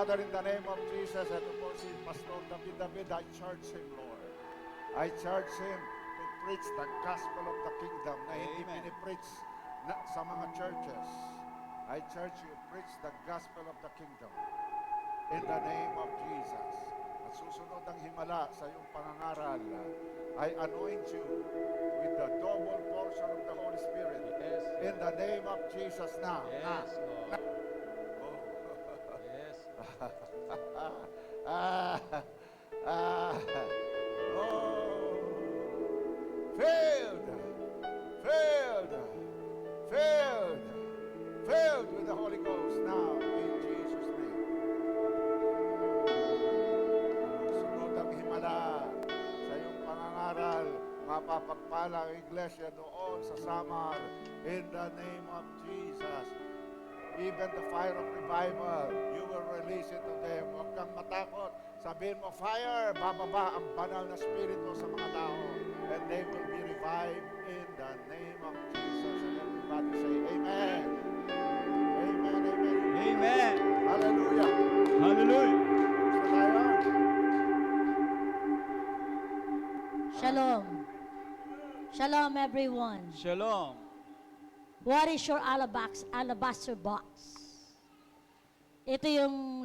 Father, in the name of Jesus, ito po si Pastor David, I charge him, Lord. I charge him to preach the gospel of the kingdom na hindi Amen. pinipreach sa mga churches. I charge you, preach the gospel of the kingdom. In the name of Jesus. At susunod ang himala sa iyong pangangaral, I anoint you with the double portion of the Holy Spirit. Yes. In the name of Jesus now. Yes, Lord. Oh. Yes. Oh. Filled with the Holy Ghost now in Jesus' name. Sunod ang himala sa iyong pangangaral, mapapagpala ang iglesia doon sa Samar in the name of Jesus. Even the fire of revival, you will release it to them. Huwag kang matakot. Sabihin mo, fire, bababa ang banal na spirito sa mga tao. And they will be revived in the name of Jesus. And everybody say, Amen. Amen, amen. Amen. Hallelujah. Hallelujah. Gusto tayo? Shalom. Shalom, everyone. Shalom. What is your alabaster box? Ito yung